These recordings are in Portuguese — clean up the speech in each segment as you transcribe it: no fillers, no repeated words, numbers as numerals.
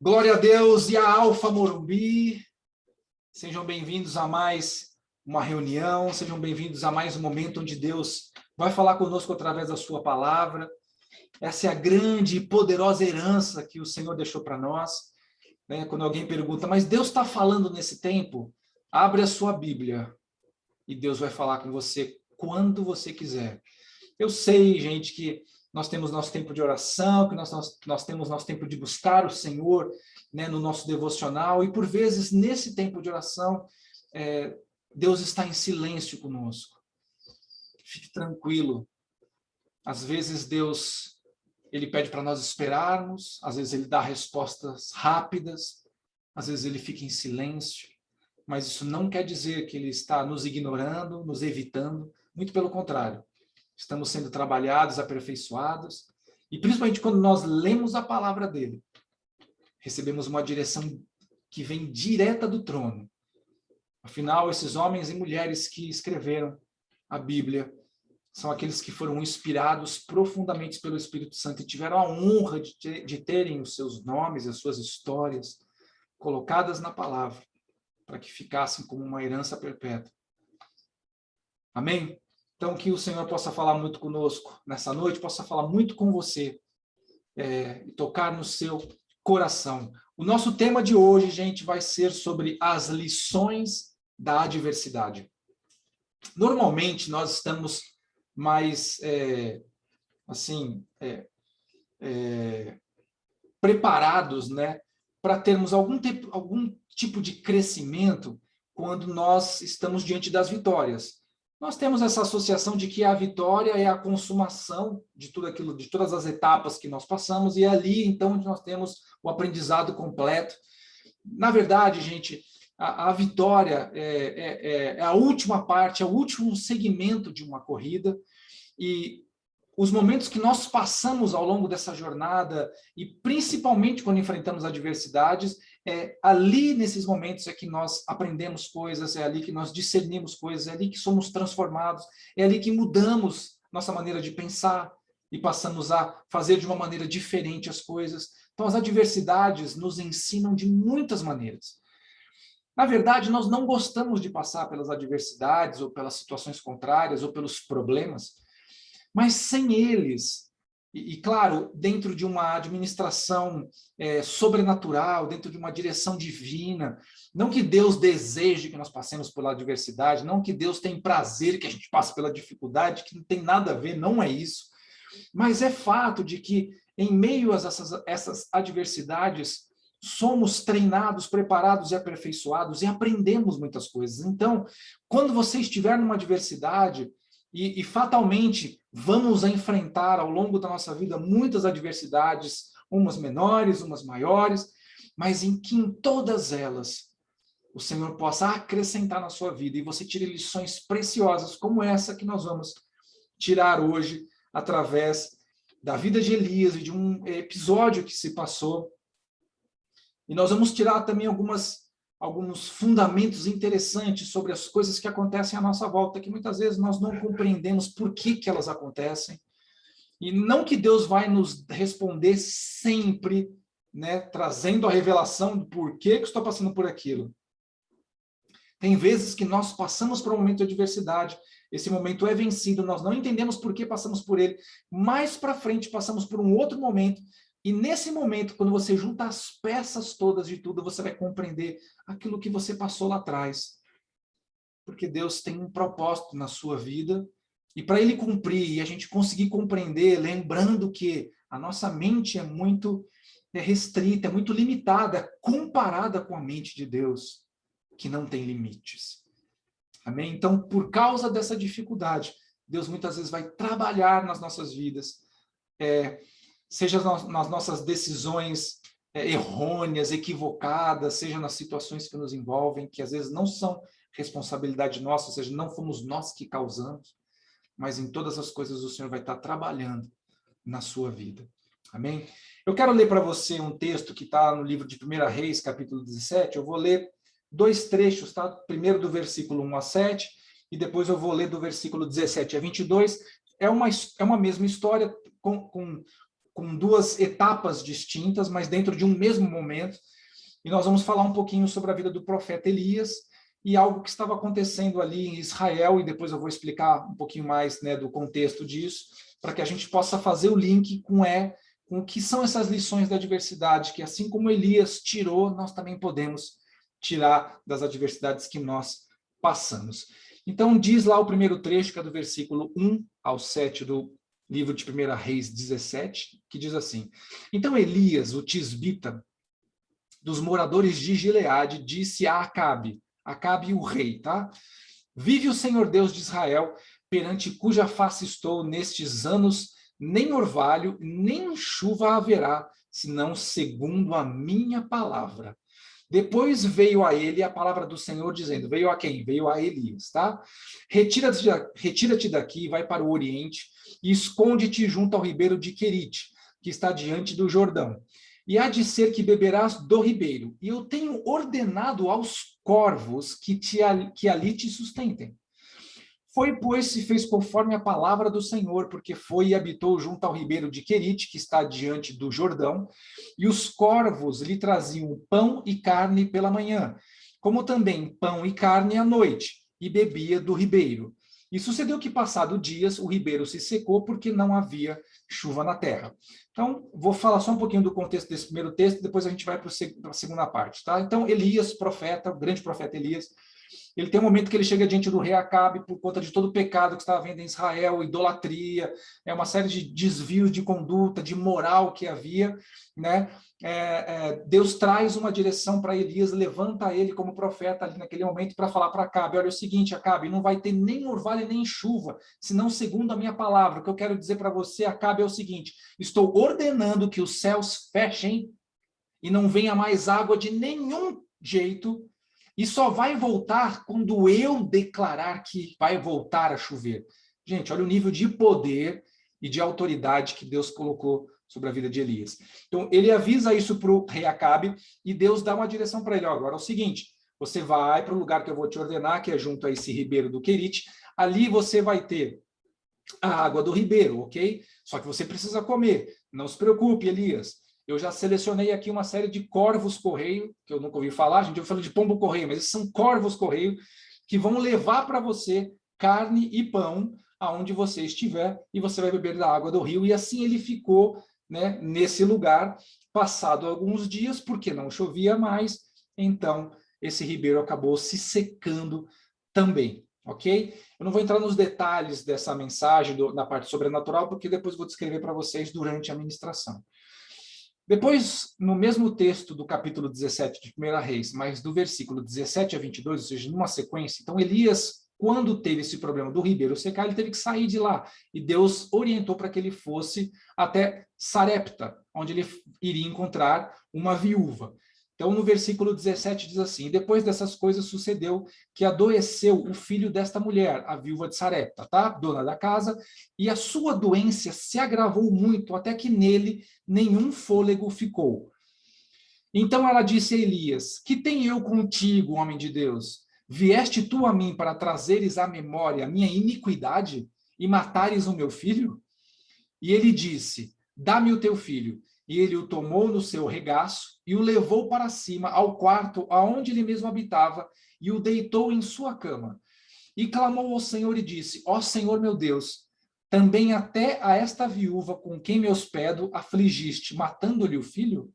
Glória a Deus e a Alfa Morumbi. Sejam bem-vindos a mais uma reunião, sejam bem-vindos a mais um momento onde Deus vai falar conosco através da sua palavra. Essa é a grande e poderosa herança que o Senhor deixou para nós. Quando alguém pergunta, mas Deus está falando nesse tempo? Abre a sua Bíblia e Deus vai falar com você quando você quiser. Eu sei, gente, que nós temos nosso tempo de oração, que nós temos nosso tempo de buscar o Senhor, no nosso devocional, e por vezes, nesse tempo de oração, Deus está em silêncio conosco. Fique tranquilo. Às vezes, Deus, Ele pede para nós esperarmos, às vezes Ele dá respostas rápidas, às vezes Ele fica em silêncio, mas isso não quer dizer que Ele está nos ignorando, nos evitando, muito pelo contrário. Estamos sendo trabalhados, aperfeiçoados, e principalmente quando nós lemos a palavra dele, recebemos uma direção que vem direta do trono. Afinal, esses homens e mulheres que escreveram a Bíblia são aqueles que foram inspirados profundamente pelo Espírito Santo e tiveram a honra de terem os seus nomes, as suas histórias colocadas na palavra, para que ficassem como uma herança perpétua. Amém? Então, que o Senhor possa falar muito conosco nessa noite, possa falar muito com você e tocar no seu coração. O nosso tema de hoje, gente, vai ser sobre as lições da adversidade. Normalmente, nós estamos mais, preparados, para termos algum tipo de crescimento quando nós estamos diante das vitórias. Nós temos essa associação de que a vitória é a consumação de tudo aquilo, de todas as etapas que nós passamos, e é ali, então, onde nós temos o aprendizado completo. Na verdade, gente, a vitória é a última parte, é o último segmento de uma corrida, e os momentos que nós passamos ao longo dessa jornada, e principalmente quando enfrentamos adversidades, ali nesses momentos é que nós aprendemos coisas, é ali que nós discernimos coisas, é ali que somos transformados, é ali que mudamos nossa maneira de pensar e passamos a fazer de uma maneira diferente as coisas. Então as adversidades nos ensinam de muitas maneiras. Na verdade, nós não gostamos de passar pelas adversidades ou pelas situações contrárias ou pelos problemas, mas sem eles, e claro, dentro de uma administração sobrenatural, dentro de uma direção divina, não que Deus deseje que nós passemos pela adversidade, não que Deus tenha prazer que a gente passe pela dificuldade, que não tem nada a ver, não é isso, mas é fato de que em meio a essas adversidades, somos treinados, preparados e aperfeiçoados e aprendemos muitas coisas. Então, quando você estiver numa adversidade, e fatalmente vamos enfrentar ao longo da nossa vida muitas adversidades, umas menores, umas maiores, mas em que em todas elas o Senhor possa acrescentar na sua vida e você tire lições preciosas como essa que nós vamos tirar hoje através da vida de Elias e de um episódio que se passou. E nós vamos tirar também alguns fundamentos interessantes sobre as coisas que acontecem à nossa volta, que muitas vezes nós não compreendemos por que elas acontecem. E não que Deus vai nos responder sempre, trazendo a revelação do porquê que estou passando por aquilo. Tem vezes que nós passamos por um momento de adversidade, esse momento é vencido, nós não entendemos por que passamos por ele, mais para frente passamos por um outro momento. E nesse momento, quando você junta as peças todas de tudo, você vai compreender aquilo que você passou lá atrás. Porque Deus tem um propósito na sua vida, e para Ele cumprir, e a gente conseguir compreender, lembrando que a nossa mente é muito restrita, é muito limitada, comparada com a mente de Deus, que não tem limites. Amém? Então, por causa dessa dificuldade, Deus muitas vezes vai trabalhar nas nossas vidas, seja nas nossas decisões errôneas, equivocadas, seja nas situações que nos envolvem, que às vezes não são responsabilidade nossa, ou seja, não fomos nós que causamos, mas em todas as coisas o Senhor vai estar trabalhando na sua vida. Amém? Eu quero ler para você um texto que está no livro de 1 Reis, capítulo 17, eu vou ler 2 trechos, tá? Primeiro do versículo 1 a 7, e depois eu vou ler do versículo 17 a 22, é uma mesma história com com duas etapas distintas, mas dentro de um mesmo momento. E nós vamos falar um pouquinho sobre a vida do profeta Elias e algo que estava acontecendo ali em Israel, e depois eu vou explicar um pouquinho mais, né, do contexto disso, para que a gente possa fazer o link com o que são essas lições da adversidade, que assim como Elias tirou, nós também podemos tirar das adversidades que nós passamos. Então, diz lá o primeiro trecho, que é do versículo 1 ao 7 do livro de 1 Reis 17, que diz assim: Então Elias, o tisbita, dos moradores de Gileade, disse a Acabe, Acabe o rei, tá? Vive o Senhor Deus de Israel, perante cuja face estou nestes anos, nem orvalho, nem chuva haverá, senão segundo a minha palavra. Depois veio a ele a palavra do Senhor dizendo, veio a quem? Veio a Elias, tá? Retira-te daqui, vai para o oriente e esconde-te junto ao ribeiro de Querite, que está diante do Jordão. E há de ser que beberás do ribeiro. E eu tenho ordenado aos corvos que ali te sustentem. Foi, pois, se fez conforme a palavra do Senhor, porque foi e habitou junto ao ribeiro de Querite, que está diante do Jordão, e os corvos lhe traziam pão e carne pela manhã, como também pão e carne à noite, e bebia do ribeiro. E sucedeu que, passado dias, o ribeiro se secou, porque não havia chuva na terra. Então, vou falar só um pouquinho do contexto desse primeiro texto, depois a gente vai para a segunda parte, tá? Então, Elias, profeta, o grande profeta Elias, ele tem um momento que ele chega diante do rei Acabe por conta de todo o pecado que estava havendo em Israel, idolatria, uma série de desvios de conduta, de moral que havia, né? Deus traz uma direção para Elias, levanta ele como profeta ali naquele momento para falar para Acabe, olha, é o seguinte, Acabe, não vai ter nem orvalho nem chuva, senão segundo a minha palavra. O que eu quero dizer para você, Acabe, é o seguinte, estou ordenando que os céus fechem e não venha mais água de nenhum jeito, e só vai voltar quando eu declarar que vai voltar a chover. Gente, olha o nível de poder e de autoridade que Deus colocou sobre a vida de Elias. Então, ele avisa isso para o rei Acabe, e Deus dá uma direção para ele. Ó, agora é o seguinte, você vai para o lugar que eu vou te ordenar, que é junto a esse ribeiro do Querite, ali você vai ter a água do ribeiro, ok? Só que você precisa comer. Não se preocupe, Elias. Eu já selecionei aqui uma série de corvos correio, que eu nunca ouvi falar, gente, eu falo de pombo correio, mas esses são corvos correio, que vão levar para você carne e pão aonde você estiver, e você vai beber da água do rio. E assim ele ficou, né, nesse lugar, passado alguns dias, porque não chovia mais, então esse ribeiro acabou se secando também, ok? Eu não vou entrar nos detalhes dessa mensagem, na parte sobrenatural, porque depois vou descrever para vocês durante a ministração. Depois, no mesmo texto do capítulo 17 de 1 Reis, mas do versículo 17 a 22, ou seja, numa sequência, então Elias, quando teve esse problema do ribeiro secar, ele teve que sair de lá, e Deus orientou para que ele fosse até Sarepta, onde ele iria encontrar uma viúva. Então, no versículo 17 diz assim, depois dessas coisas sucedeu que adoeceu o filho desta mulher, a viúva de Sarepta, tá? Dona da casa, e a sua doença se agravou muito, até que nele nenhum fôlego ficou. Então ela disse a Elias, que tem eu contigo, homem de Deus? Vieste tu a mim para trazeres à memória a minha iniquidade e matares o meu filho? E ele disse, dá-me o teu filho. E ele o tomou no seu regaço e o levou para cima ao quarto aonde ele mesmo habitava e o deitou em sua cama. E clamou ao Senhor e disse, ó Senhor meu Deus, também até a esta viúva com quem me hospedo afligiste, matando-lhe o filho?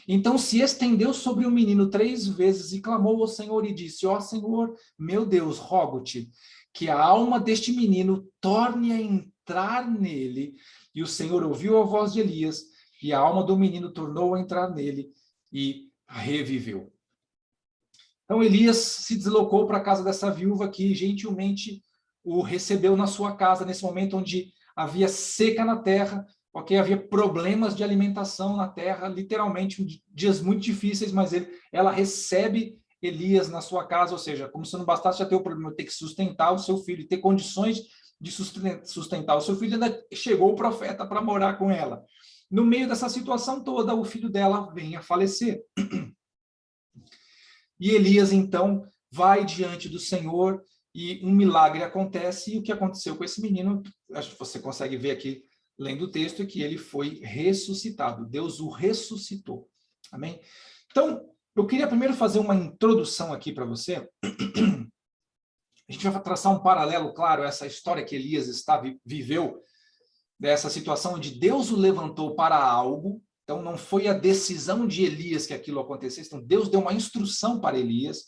Então se estendeu sobre o menino 3 vezes e clamou ao Senhor e disse, ó Senhor meu Deus, rogo-te que a alma deste menino torne a entrar nele. E o Senhor ouviu a voz de Elias, e a alma do menino tornou a entrar nele e reviveu. Então Elias se deslocou para a casa dessa viúva que gentilmente o recebeu na sua casa, nesse momento onde havia seca na terra, ok? Havia problemas de alimentação na terra, literalmente dias muito difíceis, mas ela recebe Elias na sua casa, ou seja, como se não bastasse já ter o problema de ter que sustentar o seu filho, ter condições de sustentar o seu filho, ainda chegou o profeta para morar com ela. No meio dessa situação toda, o filho dela vem a falecer. E Elias, então, vai diante do Senhor e um milagre acontece. E o que aconteceu com esse menino, acho que você consegue ver aqui lendo o texto, é que ele foi ressuscitado. Deus o ressuscitou. Amém? Então, eu queria primeiro fazer uma introdução aqui para você. A gente vai traçar um paralelo, claro, a essa história que Elias viveu, dessa situação onde Deus o levantou para algo. Então, não foi a decisão de Elias que aquilo acontecesse. Então, Deus deu uma instrução para Elias,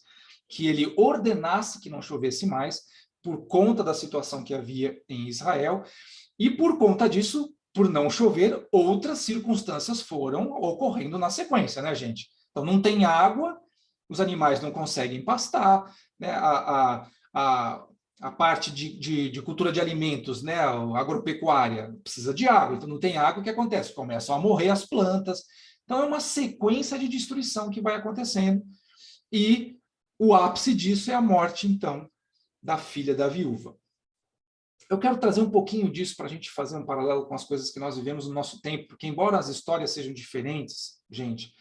que ele ordenasse que não chovesse mais, por conta da situação que havia em Israel. E por conta disso, por não chover, outras circunstâncias foram ocorrendo na sequência, né, gente? Então, não tem água, os animais não conseguem pastar, né? A parte de cultura de alimentos, né, a agropecuária, precisa de água. Então, não tem água, o que acontece? Começam a morrer as plantas. Então, é uma sequência de destruição que vai acontecendo. E o ápice disso é a morte, então, da filha da viúva. Eu quero trazer um pouquinho disso para a gente fazer um paralelo com as coisas que nós vivemos no nosso tempo, porque embora as histórias sejam diferentes, gente,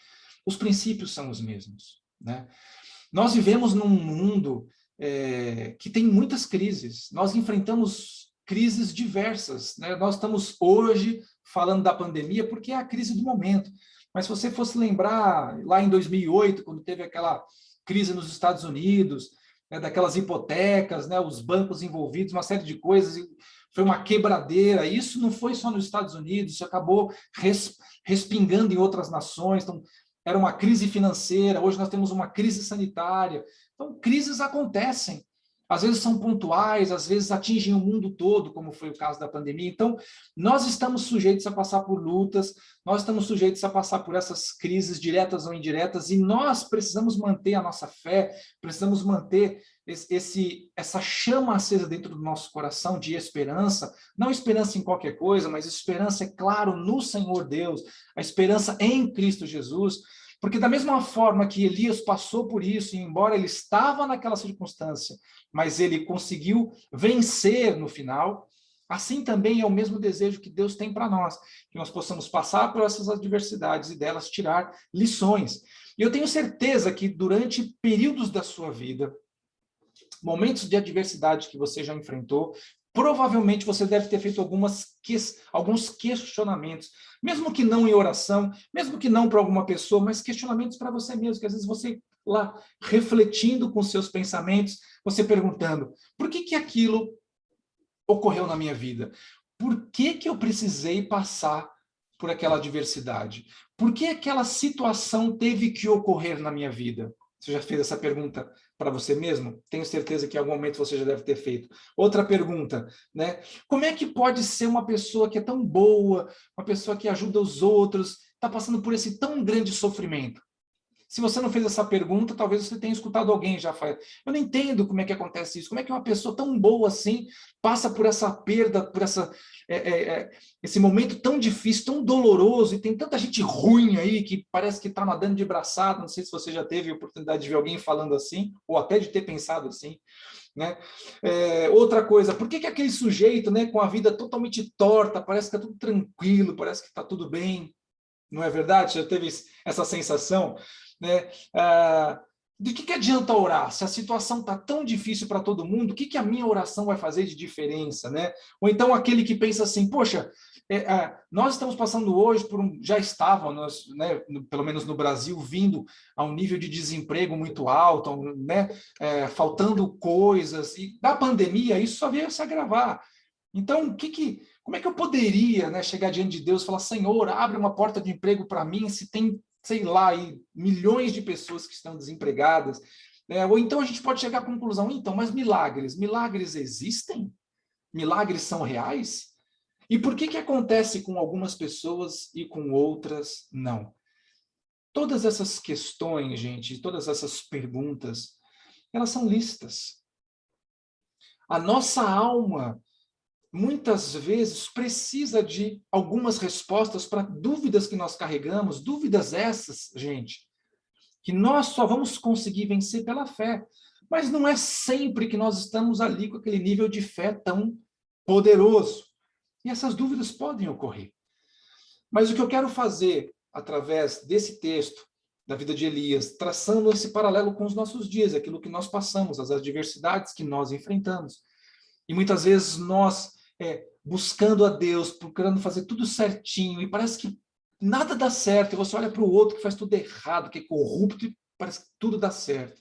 os princípios são os mesmos, né? Nós vivemos num mundo que tem muitas crises. Nós enfrentamos crises diversas, né? Nós estamos hoje falando da pandemia porque é a crise do momento. Mas se você fosse lembrar, lá em 2008, quando teve aquela crise nos Estados Unidos, né, daquelas hipotecas, né, os bancos envolvidos, uma série de coisas, foi uma quebradeira. Isso não foi só nos Estados Unidos, isso acabou respingando em outras nações. Então, era uma crise financeira, hoje nós temos uma crise sanitária. Então, crises acontecem. Às vezes são pontuais, às vezes atingem o mundo todo, como foi o caso da pandemia. Então, nós estamos sujeitos a passar por lutas, nós estamos sujeitos a passar por essas crises diretas ou indiretas, e nós precisamos manter a nossa fé, precisamos manter essa chama acesa dentro do nosso coração de esperança, não esperança em qualquer coisa, mas esperança, é claro, no Senhor Deus, a esperança em Cristo Jesus, porque da mesma forma que Elias passou por isso, e embora ele estava naquela circunstância, mas ele conseguiu vencer no final, assim também é o mesmo desejo que Deus tem para nós, que nós possamos passar por essas adversidades e delas tirar lições. E eu tenho certeza que durante períodos da sua vida, momentos de adversidade que você já enfrentou, provavelmente você deve ter feito alguns questionamentos, mesmo que não em oração, mesmo que não para alguma pessoa, mas questionamentos para você mesmo, que às vezes você lá refletindo com seus pensamentos, você perguntando, por que aquilo ocorreu na minha vida? Por que eu precisei passar por aquela adversidade? Por que aquela situação teve que ocorrer na minha vida? Você já fez essa pergunta para você mesmo? Tenho certeza que em algum momento você já deve ter feito. Outra pergunta, né? Como é que pode ser uma pessoa que é tão boa, uma pessoa que ajuda os outros, está passando por esse tão grande sofrimento? Se você não fez essa pergunta, talvez você tenha escutado alguém já falar. Eu não entendo como é que acontece isso. Como é que uma pessoa tão boa assim passa por essa perda, por esse momento tão difícil, tão doloroso, e tem tanta gente ruim aí que parece que está nadando de braçada. Não sei se você já teve a oportunidade de ver alguém falando assim, ou até de ter pensado assim. Né? Outra coisa, por que aquele sujeito, né, com a vida totalmente torta, parece que está tudo tranquilo, parece que está tudo bem? Não é verdade? Já teve essa sensação? Né? De que adianta orar? Se a situação está tão difícil para todo mundo, o que a minha oração vai fazer de diferença? Né? Ou então aquele que pensa assim, poxa, nós estamos passando hoje por já estávamos, né, pelo menos no Brasil, vindo a um nível de desemprego muito alto, né, faltando coisas, e da pandemia isso só veio se agravar. Então, como é que eu poderia, né, chegar diante de Deus e falar, Senhor, abre uma porta de emprego para mim, se tem, sei lá, aí, milhões de pessoas que estão desempregadas, né? Ou então a gente pode chegar à conclusão, então, mas milagres existem? Milagres são reais? E por que acontece com algumas pessoas e com outras não? Todas essas questões, gente, todas essas perguntas, elas são lícitas. A nossa alma muitas vezes precisa de algumas respostas para dúvidas que nós carregamos, dúvidas essas, gente, que nós só vamos conseguir vencer pela fé. Mas não é sempre que nós estamos ali com aquele nível de fé tão poderoso. E essas dúvidas podem ocorrer. Mas o que eu quero fazer, através desse texto, da vida de Elias, traçando esse paralelo com os nossos dias, aquilo que nós passamos, as adversidades que nós enfrentamos. E muitas vezes nós buscando a Deus, procurando fazer tudo certinho, e parece que nada dá certo, e você olha para o outro que faz tudo errado, que é corrupto, e parece que tudo dá certo.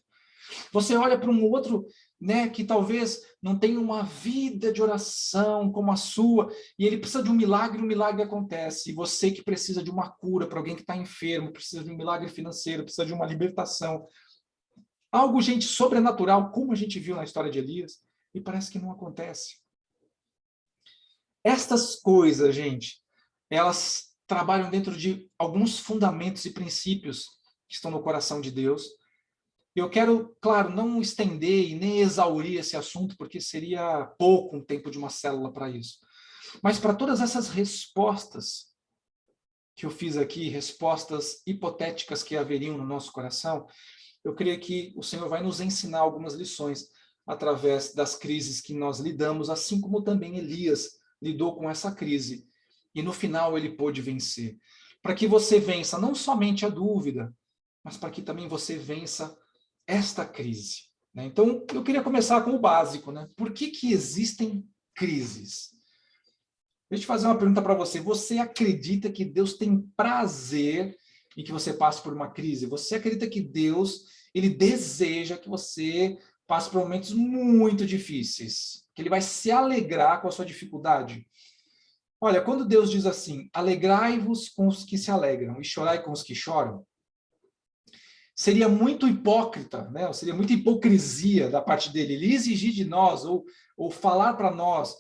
Você olha para um outro, né, que talvez não tenha uma vida de oração como a sua, e ele precisa de um milagre, o milagre acontece. E você que precisa de uma cura para alguém que está enfermo, precisa de um milagre financeiro, precisa de uma libertação. Algo, gente, sobrenatural, como a gente viu na história de Elias, e parece que não acontece. Estas coisas, gente, elas trabalham dentro de alguns fundamentos e princípios que estão no coração de Deus. Eu quero, claro, não estender e nem exaurir esse assunto, porque seria pouco um tempo de uma célula para isso. Mas para todas essas respostas que eu fiz aqui, respostas hipotéticas que haveriam no nosso coração, eu creio que o Senhor vai nos ensinar algumas lições através das crises que nós lidamos, assim como também Elias lidou com essa crise. E no final ele pôde vencer. Para que você vença não somente a dúvida, mas para que também você vença esta crise. Né? Então, eu queria começar com o básico. Né? Por que existem crises? Deixa eu fazer uma pergunta para você. Você acredita que Deus tem prazer em que você passe por uma crise? Você acredita que Deus, ele deseja que você passe por momentos muito difíceis? Que ele vai se alegrar com a sua dificuldade? Olha, quando Deus diz assim, alegrai-vos com os que se alegram e chorai com os que choram, seria muito hipócrita, né? Seria muita hipocrisia da parte dele, ele exigir de nós, ou falar para nós,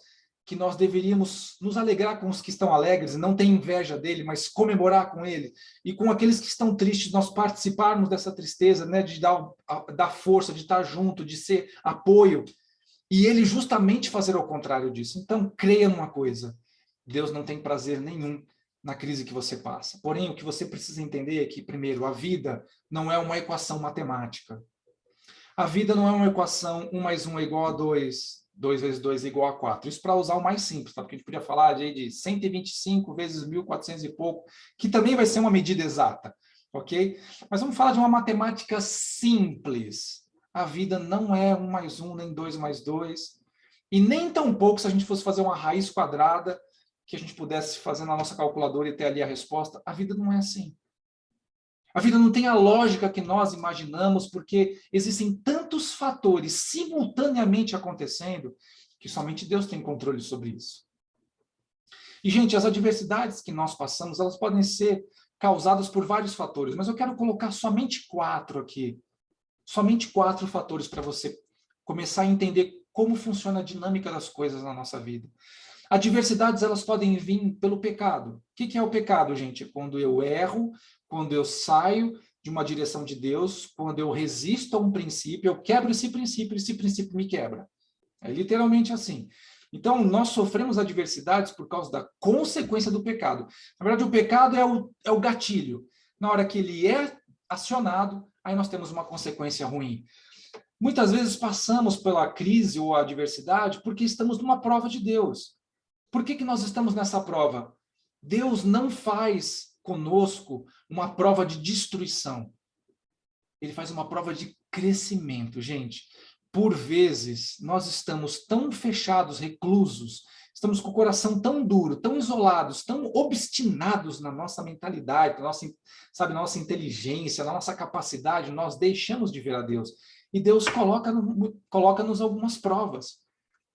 que nós deveríamos nos alegrar com os que estão alegres, e não ter inveja dele, mas comemorar com ele, e com aqueles que estão tristes, nós participarmos dessa tristeza, né? De dar força, de estar junto, de ser apoio, e ele justamente fazer o contrário disso. Então, creia numa coisa, Deus não tem prazer nenhum na crise que você passa. Porém, o que você precisa entender é que, primeiro, a vida não é uma equação matemática. A vida não é uma equação 1 mais 1 é igual a 2, 2 vezes 2 é igual a 4. Isso para usar o mais simples, tá? Porque a gente podia falar de 125 vezes 1.400 e pouco, que também vai ser uma medida exata, ok? Mas vamos falar de uma matemática simples. A vida não é 1 mais 1, nem 2 mais 2, e nem tão pouco se a gente fosse fazer uma raiz quadrada, que a gente pudesse fazer na nossa calculadora e ter ali a resposta. A vida não é assim. A vida não tem a lógica que nós imaginamos, porque existem tantos fatores simultaneamente acontecendo que somente Deus tem controle sobre isso. E, gente, as adversidades que nós passamos, elas podem ser causadas por vários fatores, mas eu quero colocar somente 4 aqui. Somente 4 fatores para você começar a entender como funciona a dinâmica das coisas na nossa vida. Adversidades, elas podem vir pelo pecado. O que é o pecado, gente? Quando eu erro, quando eu saio de uma direção de Deus, quando eu resisto a um princípio, eu quebro esse princípio me quebra. É literalmente assim. Então, nós sofremos adversidades por causa da consequência do pecado. Na verdade, o pecado é o gatilho. Na hora que ele é acionado, aí nós temos uma consequência ruim. Muitas vezes passamos pela crise ou a adversidade porque estamos numa prova de Deus. Por que nós estamos nessa prova? Deus não faz conosco uma prova de destruição. Ele faz uma prova de crescimento, gente. Por vezes, nós estamos tão fechados, reclusos, estamos com o coração tão duro, tão isolados, tão obstinados na nossa mentalidade, na nossa inteligência, na nossa capacidade, nós deixamos de ver a Deus. E Deus coloca-nos algumas provas.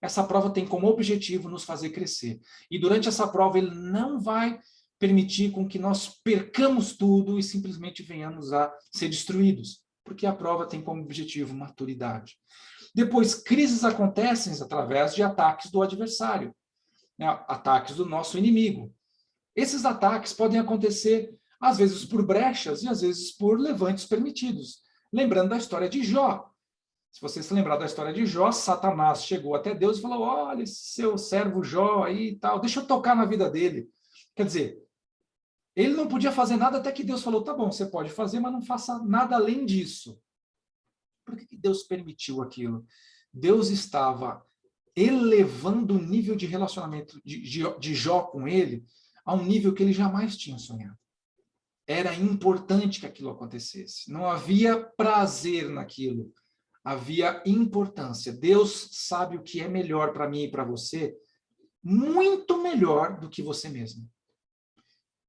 Essa prova tem como objetivo nos fazer crescer. E durante essa prova, ele não vai permitir com que nós percamos tudo e simplesmente venhamos a ser destruídos, porque a prova tem como objetivo maturidade. Depois, crises acontecem através de ataques do adversário, né? Ataques do nosso inimigo. Esses ataques podem acontecer, às vezes, por brechas e às vezes por levantes permitidos. Lembrando da história de Jó. Se você se lembrar da história de Jó, Satanás chegou até Deus e falou, olha, esse seu servo Jó aí e tal, deixa eu tocar na vida dele. Quer dizer, ele não podia fazer nada até que Deus falou, tá bom, você pode fazer, mas não faça nada além disso. Por que Deus permitiu aquilo? Deus estava elevando o nível de relacionamento de Jó com ele a um nível que ele jamais tinha sonhado. Era importante que aquilo acontecesse. Não havia prazer naquilo. Havia importância. Deus sabe o que é melhor para mim e para você muito melhor do que você mesmo.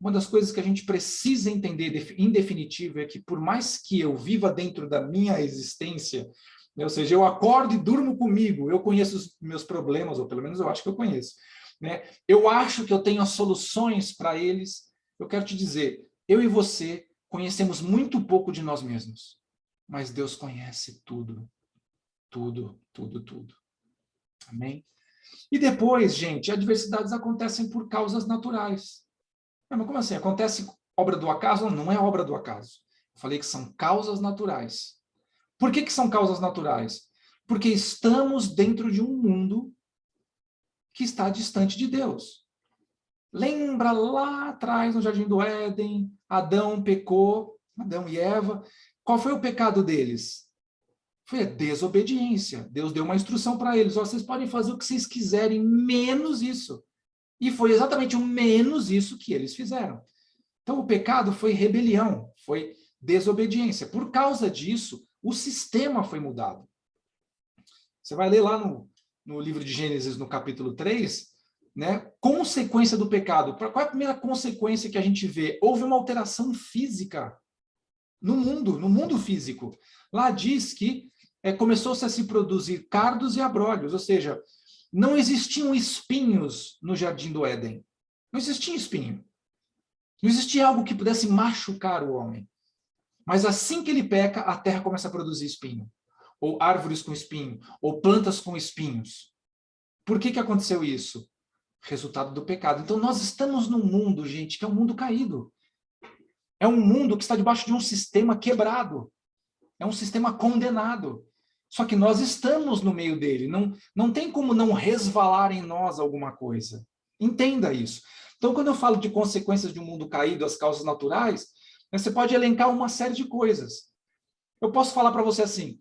Uma das coisas que a gente precisa entender em definitivo é que por mais que eu viva dentro da minha existência, né, ou seja, eu acordo e durmo comigo, eu conheço os meus problemas, ou pelo menos eu acho que eu conheço, né? Eu acho que eu tenho as soluções para eles. Eu quero te dizer, eu e você conhecemos muito pouco de nós mesmos, mas Deus conhece tudo, tudo, tudo, tudo. Amém? E depois, gente, adversidades acontecem por causas naturais. Mas como assim? Acontece obra do acaso? Não, não é obra do acaso. Eu falei que são causas naturais. Por que são causas naturais? Porque estamos dentro de um mundo que está distante de Deus. Lembra lá atrás, no Jardim do Éden, Adão pecou, Adão e Eva. Qual foi o pecado deles? Foi a desobediência. Deus deu uma instrução para eles: vocês podem fazer o que vocês quiserem, menos isso. E foi exatamente o menos isso que eles fizeram. Então, o pecado foi rebelião, foi desobediência. Por causa disso, o sistema foi mudado. Você vai ler lá no livro de Gênesis, no capítulo 3, né? Consequência do pecado. Qual é a primeira consequência que a gente vê? Houve uma alteração física no mundo físico. Lá diz que começou-se a se produzir cardos e abrolhos, ou seja, não existiam espinhos no Jardim do Éden. Não existia espinho. Não existia algo que pudesse machucar o homem. Mas assim que ele peca, a terra começa a produzir espinho. Ou árvores com espinho, ou plantas com espinhos. Por que aconteceu isso? Resultado do pecado. Então nós estamos num mundo, gente, que é um mundo caído. É um mundo que está debaixo de um sistema quebrado. É um sistema condenado. Só que nós estamos no meio dele. Não tem como não resvalar em nós alguma coisa. Entenda isso. Então, quando eu falo de consequências de um mundo caído, as causas naturais, você pode elencar uma série de coisas. Eu posso falar para você assim: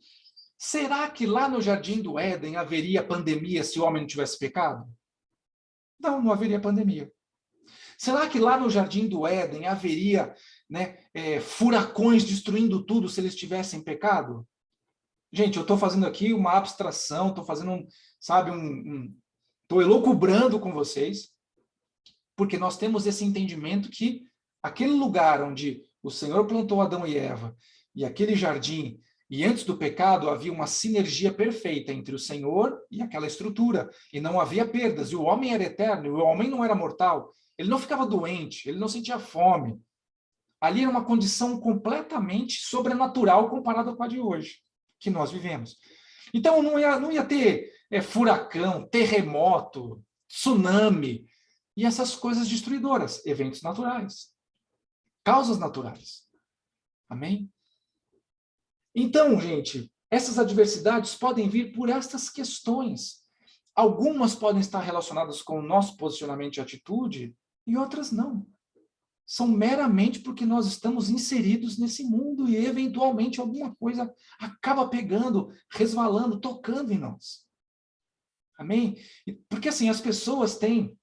será que lá no Jardim do Éden haveria pandemia se o homem não tivesse pecado? Não, não haveria pandemia. Será que lá no Jardim do Éden haveria, né, furacões destruindo tudo se eles tivessem pecado? Gente, eu estou fazendo aqui uma abstração, estou fazendo estou elucubrando com vocês, porque nós temos esse entendimento que aquele lugar onde o Senhor plantou Adão e Eva, e aquele jardim, e antes do pecado havia uma sinergia perfeita entre o Senhor e aquela estrutura, e não havia perdas, e o homem era eterno, e o homem não era mortal, ele não ficava doente, ele não sentia fome. Ali era uma condição completamente sobrenatural comparada com a de hoje, que nós vivemos. Então não ia ter furacão, terremoto, tsunami, e essas coisas destruidoras, eventos naturais, causas naturais. Amém? Então, gente, essas adversidades podem vir por estas questões. Algumas podem estar relacionadas com o nosso posicionamento e atitude, e outras não. São meramente porque nós estamos inseridos nesse mundo e, eventualmente, alguma coisa acaba pegando, resvalando, tocando em nós. Amém? Porque, assim, as pessoas têm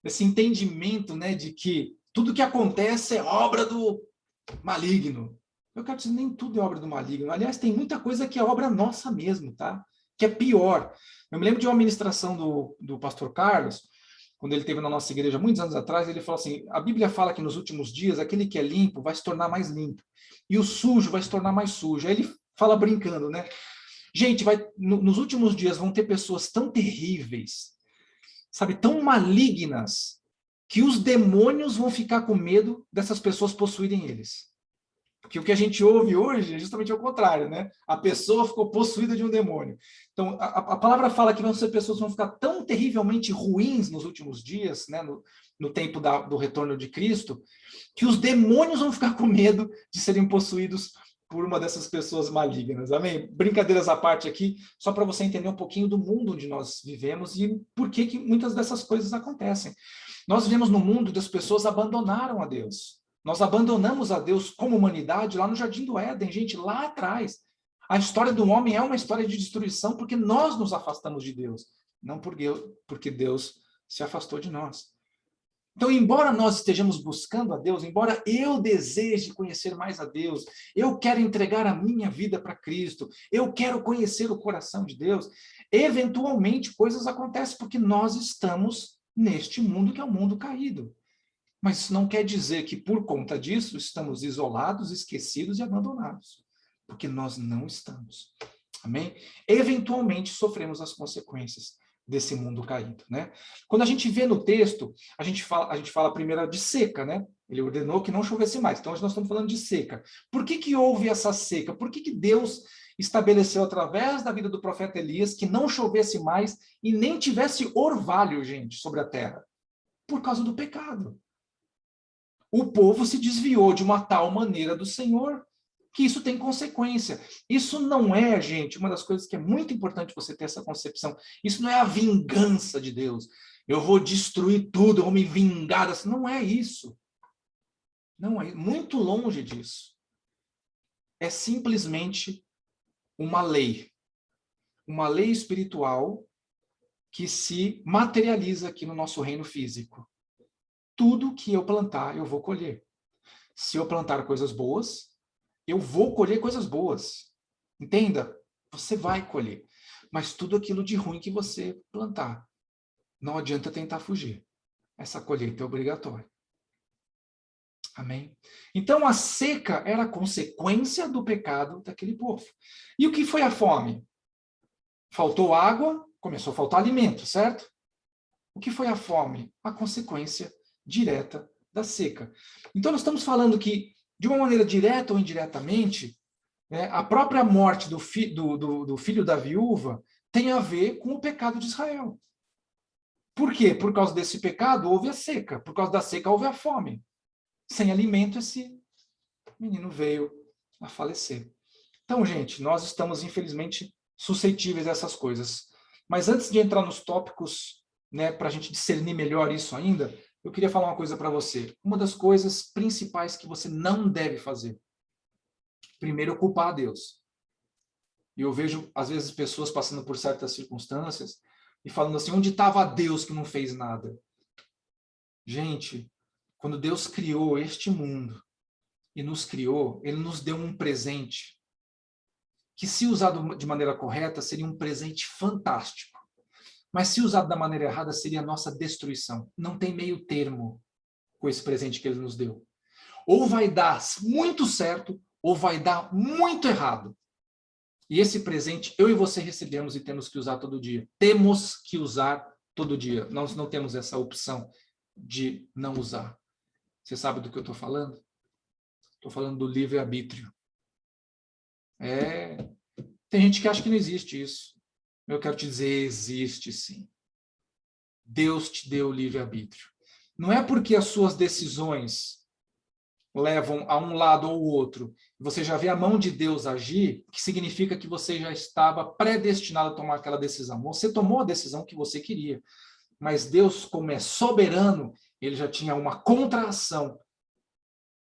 esse entendimento, né, de que tudo que acontece é obra do maligno. Eu quero dizer, nem tudo é obra do maligno. Aliás, tem muita coisa que é obra nossa mesmo, tá? Que é pior. Eu me lembro de uma ministração do pastor Carlos, quando ele esteve na nossa igreja muitos anos atrás. Ele falou assim: a Bíblia fala que nos últimos dias aquele que é limpo vai se tornar mais limpo e o sujo vai se tornar mais sujo. Aí ele fala brincando, né? Gente, nos últimos dias vão ter pessoas tão terríveis, sabe, tão malignas, que os demônios vão ficar com medo dessas pessoas possuírem eles. Porque o que a gente ouve hoje é justamente o contrário, né? A pessoa ficou possuída de um demônio. Então, a palavra fala que vão ser pessoas que vão ficar tão terrivelmente ruins nos últimos dias, né? No tempo do retorno de Cristo, que os demônios vão ficar com medo de serem possuídos por uma dessas pessoas malignas. Amém? Brincadeiras à parte aqui, só para você entender um pouquinho do mundo onde nós vivemos e por que muitas dessas coisas acontecem. Nós vivemos num mundo onde as pessoas abandonaram a Deus. Nós abandonamos a Deus como humanidade lá no Jardim do Éden, gente, lá atrás. A história do homem é uma história de destruição porque nós nos afastamos de Deus, não porque Deus se afastou de nós. Então, embora nós estejamos buscando a Deus, embora eu deseje conhecer mais a Deus, eu quero entregar a minha vida para Cristo, eu quero conhecer o coração de Deus, eventualmente coisas acontecem porque nós estamos neste mundo que é um mundo caído. Mas isso não quer dizer que por conta disso estamos isolados, esquecidos e abandonados, porque nós não estamos. Amém? Eventualmente sofremos as consequências desse mundo caído, né? Quando a gente vê no texto, a gente fala primeiro de seca, né? Ele ordenou que não chovesse mais. Então, nós estamos falando de seca. Por que que houve essa seca? Por que que Deus estabeleceu através da vida do profeta Elias que não chovesse mais e nem tivesse orvalho, gente, sobre a terra? Por causa do pecado. O povo se desviou de uma tal maneira do Senhor que isso tem consequência. Isso não é, gente, uma das coisas que é muito importante você ter essa concepção. Isso não é a vingança de Deus. Eu vou destruir tudo, eu vou me vingar. Não é isso. Não é, muito longe disso. É simplesmente uma lei. Uma lei espiritual que se materializa aqui no nosso reino físico. Tudo que eu plantar, eu vou colher. Se eu plantar coisas boas, eu vou colher coisas boas. Entenda? Você vai colher. Mas tudo aquilo de ruim que você plantar, não adianta tentar fugir. Essa colheita é obrigatória. Amém? Então, a seca era a consequência do pecado daquele povo. E o que foi a fome? Faltou água, começou a faltar alimento, certo? O que foi a fome? A consequência direta da seca. Então, nós estamos falando que, de uma maneira direta ou indiretamente, né, a própria morte do filho da viúva tem a ver com o pecado de Israel. Por quê? Por causa desse pecado houve a seca. Por causa da seca houve a fome. Sem alimento, esse menino veio a falecer. Então, gente, nós estamos, infelizmente, suscetíveis a essas coisas. Mas antes de entrar nos tópicos, né, para a gente discernir melhor isso ainda, eu queria falar uma coisa para você. Uma das coisas principais que você não deve fazer. Primeiro, culpar a Deus. E eu vejo, às vezes, pessoas passando por certas circunstâncias e falando assim, onde estava Deus que não fez nada? Gente, quando Deus criou este mundo e nos criou, Ele nos deu um presente que, se usado de maneira correta, seria um presente fantástico. Mas se usado da maneira errada, seria a nossa destruição. Não tem meio termo com esse presente que Ele nos deu. Ou vai dar muito certo, ou vai dar muito errado. E esse presente eu e você recebemos e temos que usar todo dia. Temos que usar todo dia. Nós não temos essa opção de não usar. Você sabe do que eu estou falando? Estou falando do livre-arbítrio. Tem gente que acha que não existe isso. Eu quero te dizer, existe sim. Deus te deu o livre-arbítrio. Não é porque as suas decisões levam a um lado ou outro, você já vê a mão de Deus agir, que significa que você já estava predestinado a tomar aquela decisão. Você tomou a decisão que você queria, mas Deus, como é soberano, ele já tinha uma contra-ação,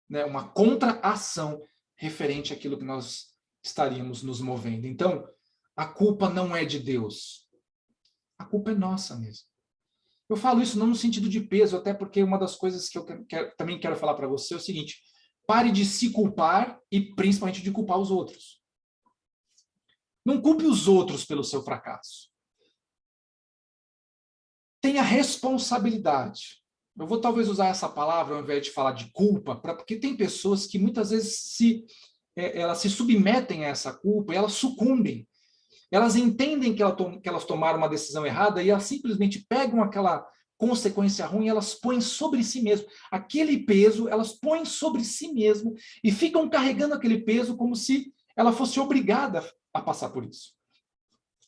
né? Uma contra-ação referente àquilo que nós estaríamos nos movendo. Então, a culpa não é de Deus. A culpa é nossa mesmo. Eu falo isso não no sentido de peso, até porque uma das coisas que eu também quero falar para você é o seguinte: pare de se culpar e principalmente de culpar os outros. Não culpe os outros pelo seu fracasso. Tenha responsabilidade. Eu vou talvez usar essa palavra ao invés de falar de culpa, porque tem pessoas que muitas vezes elas se submetem a essa culpa e elas sucumbem. Elas entendem que elas tomaram uma decisão errada e elas simplesmente pegam aquela consequência ruim e elas põem sobre si mesmo. Aquele peso, elas põem sobre si mesmo e ficam carregando aquele peso como se ela fosse obrigada a passar por isso.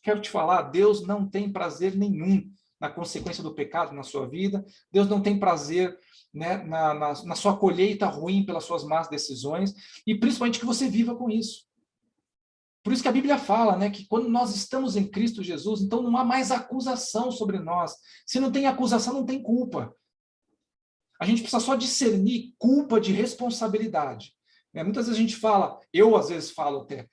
Quero te falar, Deus não tem prazer nenhum na consequência do pecado na sua vida. Deus não tem prazer, né, na sua colheita ruim pelas suas más decisões e principalmente que você viva com isso. Por isso que a Bíblia fala, né, que quando nós estamos em Cristo Jesus, então não há mais acusação sobre nós. Se não tem acusação, não tem culpa. A gente precisa só discernir culpa de responsabilidade. Muitas vezes a gente fala, eu às vezes falo até,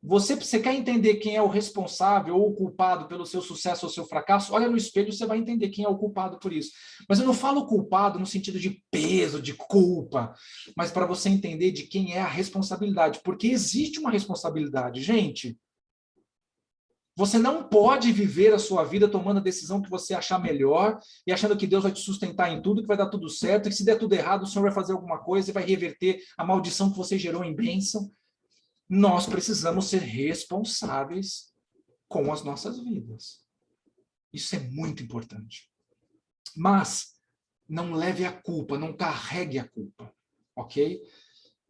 Você quer entender quem é o responsável ou o culpado pelo seu sucesso ou seu fracasso? Olha no espelho, você vai entender quem é o culpado por isso. Mas eu não falo culpado no sentido de peso, de culpa, mas para você entender de quem é a responsabilidade, porque existe uma responsabilidade, gente. Você não pode viver a sua vida tomando a decisão que você achar melhor e achando que Deus vai te sustentar em tudo, que vai dar tudo certo, e que se der tudo errado, o Senhor vai fazer alguma coisa e vai reverter a maldição que você gerou em bênção. Nós precisamos ser responsáveis com as nossas vidas. Isso é muito importante. Mas não leve a culpa, não carregue a culpa, ok?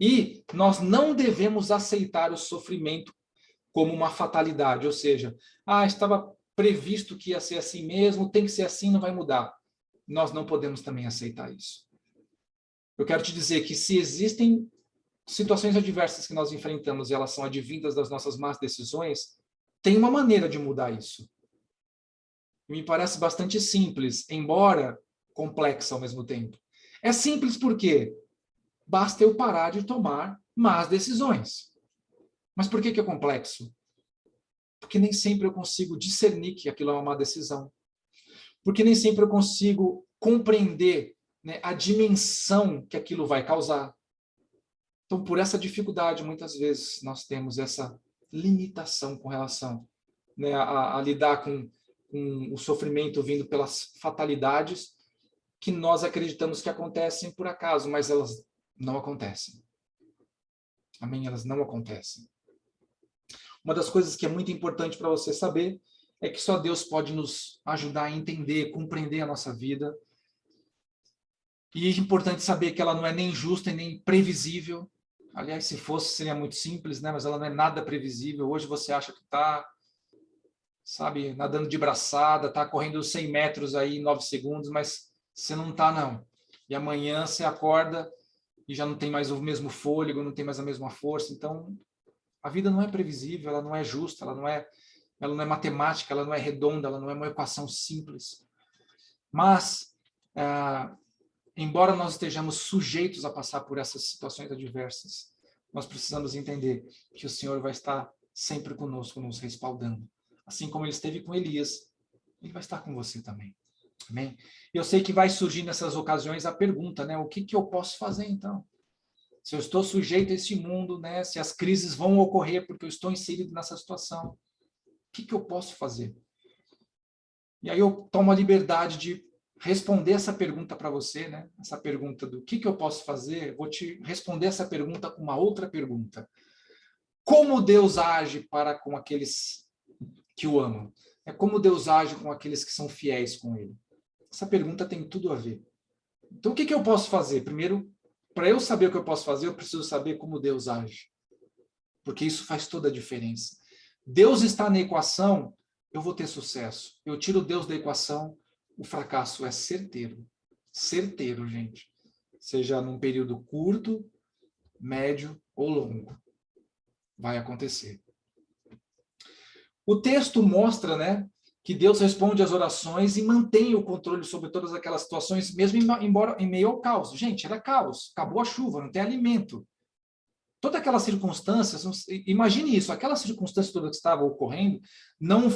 E nós não devemos aceitar o sofrimento como uma fatalidade, ou seja, estava previsto que ia ser assim mesmo, tem que ser assim, não vai mudar. Nós não podemos também aceitar isso. Eu quero te dizer que se existem situações adversas que nós enfrentamos e elas são advindas das nossas más decisões, tem uma maneira de mudar isso. Me parece bastante simples, embora complexa ao mesmo tempo. É simples porque basta eu parar de tomar más decisões. Mas por que é complexo? Porque nem sempre eu consigo discernir que aquilo é uma má decisão. Porque nem sempre eu consigo compreender, né, a dimensão que aquilo vai causar. Então, por essa dificuldade, muitas vezes, nós temos essa limitação com relação, né, a lidar com o sofrimento vindo pelas fatalidades que nós acreditamos que acontecem por acaso, mas elas não acontecem. Amém? Elas não acontecem. Uma das coisas que é muito importante para você saber é que só Deus pode nos ajudar a entender, compreender a nossa vida. E é importante saber que ela não é nem justa e nem previsível. Aliás, se fosse, seria muito simples, né? Mas ela não é nada previsível. Hoje você acha que está, sabe, nadando de braçada, está correndo 100 metros aí em 9 segundos, mas você não está, não. E amanhã você acorda e já não tem mais o mesmo fôlego, não tem mais a mesma força. Então, a vida não é previsível, ela não é justa, ela não é matemática, ela não é redonda, ela não é uma equação simples. Mas, embora nós estejamos sujeitos a passar por essas situações adversas, nós precisamos entender que o Senhor vai estar sempre conosco, nos respaldando. Assim como Ele esteve com Elias, Ele vai estar com você também. Amém? Eu sei que vai surgir nessas ocasiões a pergunta, né? O que eu posso fazer então? Se eu estou sujeito a esse mundo, né? Se as crises vão ocorrer porque eu estou inserido nessa situação, o que eu posso fazer? E aí eu tomo a liberdade de responder essa pergunta para você, né? Essa pergunta do que eu posso fazer, vou te responder essa pergunta com uma outra pergunta. Como Deus age para com aqueles que o amam? É como Deus age com aqueles que são fiéis com Ele? Essa pergunta tem tudo a ver. Então, o que eu posso fazer? Primeiro, para eu saber o que eu posso fazer, eu preciso saber como Deus age. Porque isso faz toda a diferença. Deus está na equação, eu vou ter sucesso. Eu tiro Deus da equação, o fracasso é certeiro. Certeiro, gente. Seja num período curto, médio ou longo. Vai acontecer. O texto mostra, né, que Deus responde às orações e mantém o controle sobre todas aquelas situações, mesmo em meio ao caos. Gente, era caos. Acabou a chuva, não tem alimento. Todas aquelas circunstâncias, imagine isso, aquela circunstância toda que estava ocorrendo, não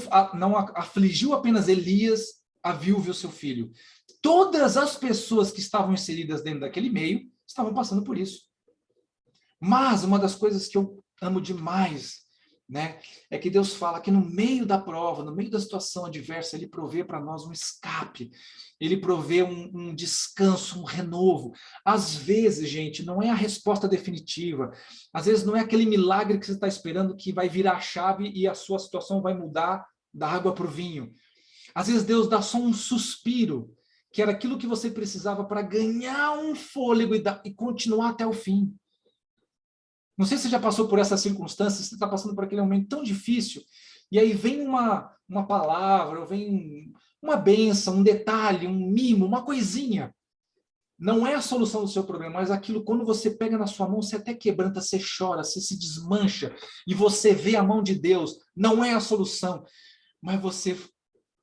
afligiu apenas Elias, a viúva e o seu filho. Todas as pessoas que estavam inseridas dentro daquele meio estavam passando por isso. Mas uma das coisas que eu amo demais, né, é que Deus fala que no meio da prova, no meio da situação adversa, Ele provê para nós um escape, Ele provê um descanso, um renovo. Às vezes, gente, não é a resposta definitiva, às vezes não é aquele milagre que você está esperando que vai virar a chave e a sua situação vai mudar da água para o vinho. Às vezes Deus dá só um suspiro, que era aquilo que você precisava para ganhar um fôlego e continuar até o fim. Não sei se você já passou por essas circunstâncias, você está passando por aquele momento tão difícil, e aí vem uma palavra, ou vem uma bênção, um detalhe, um mimo, uma coisinha. Não é a solução do seu problema, mas aquilo, quando você pega na sua mão, você até quebranta, você chora, você se desmancha, e você vê a mão de Deus. Não é a solução, mas você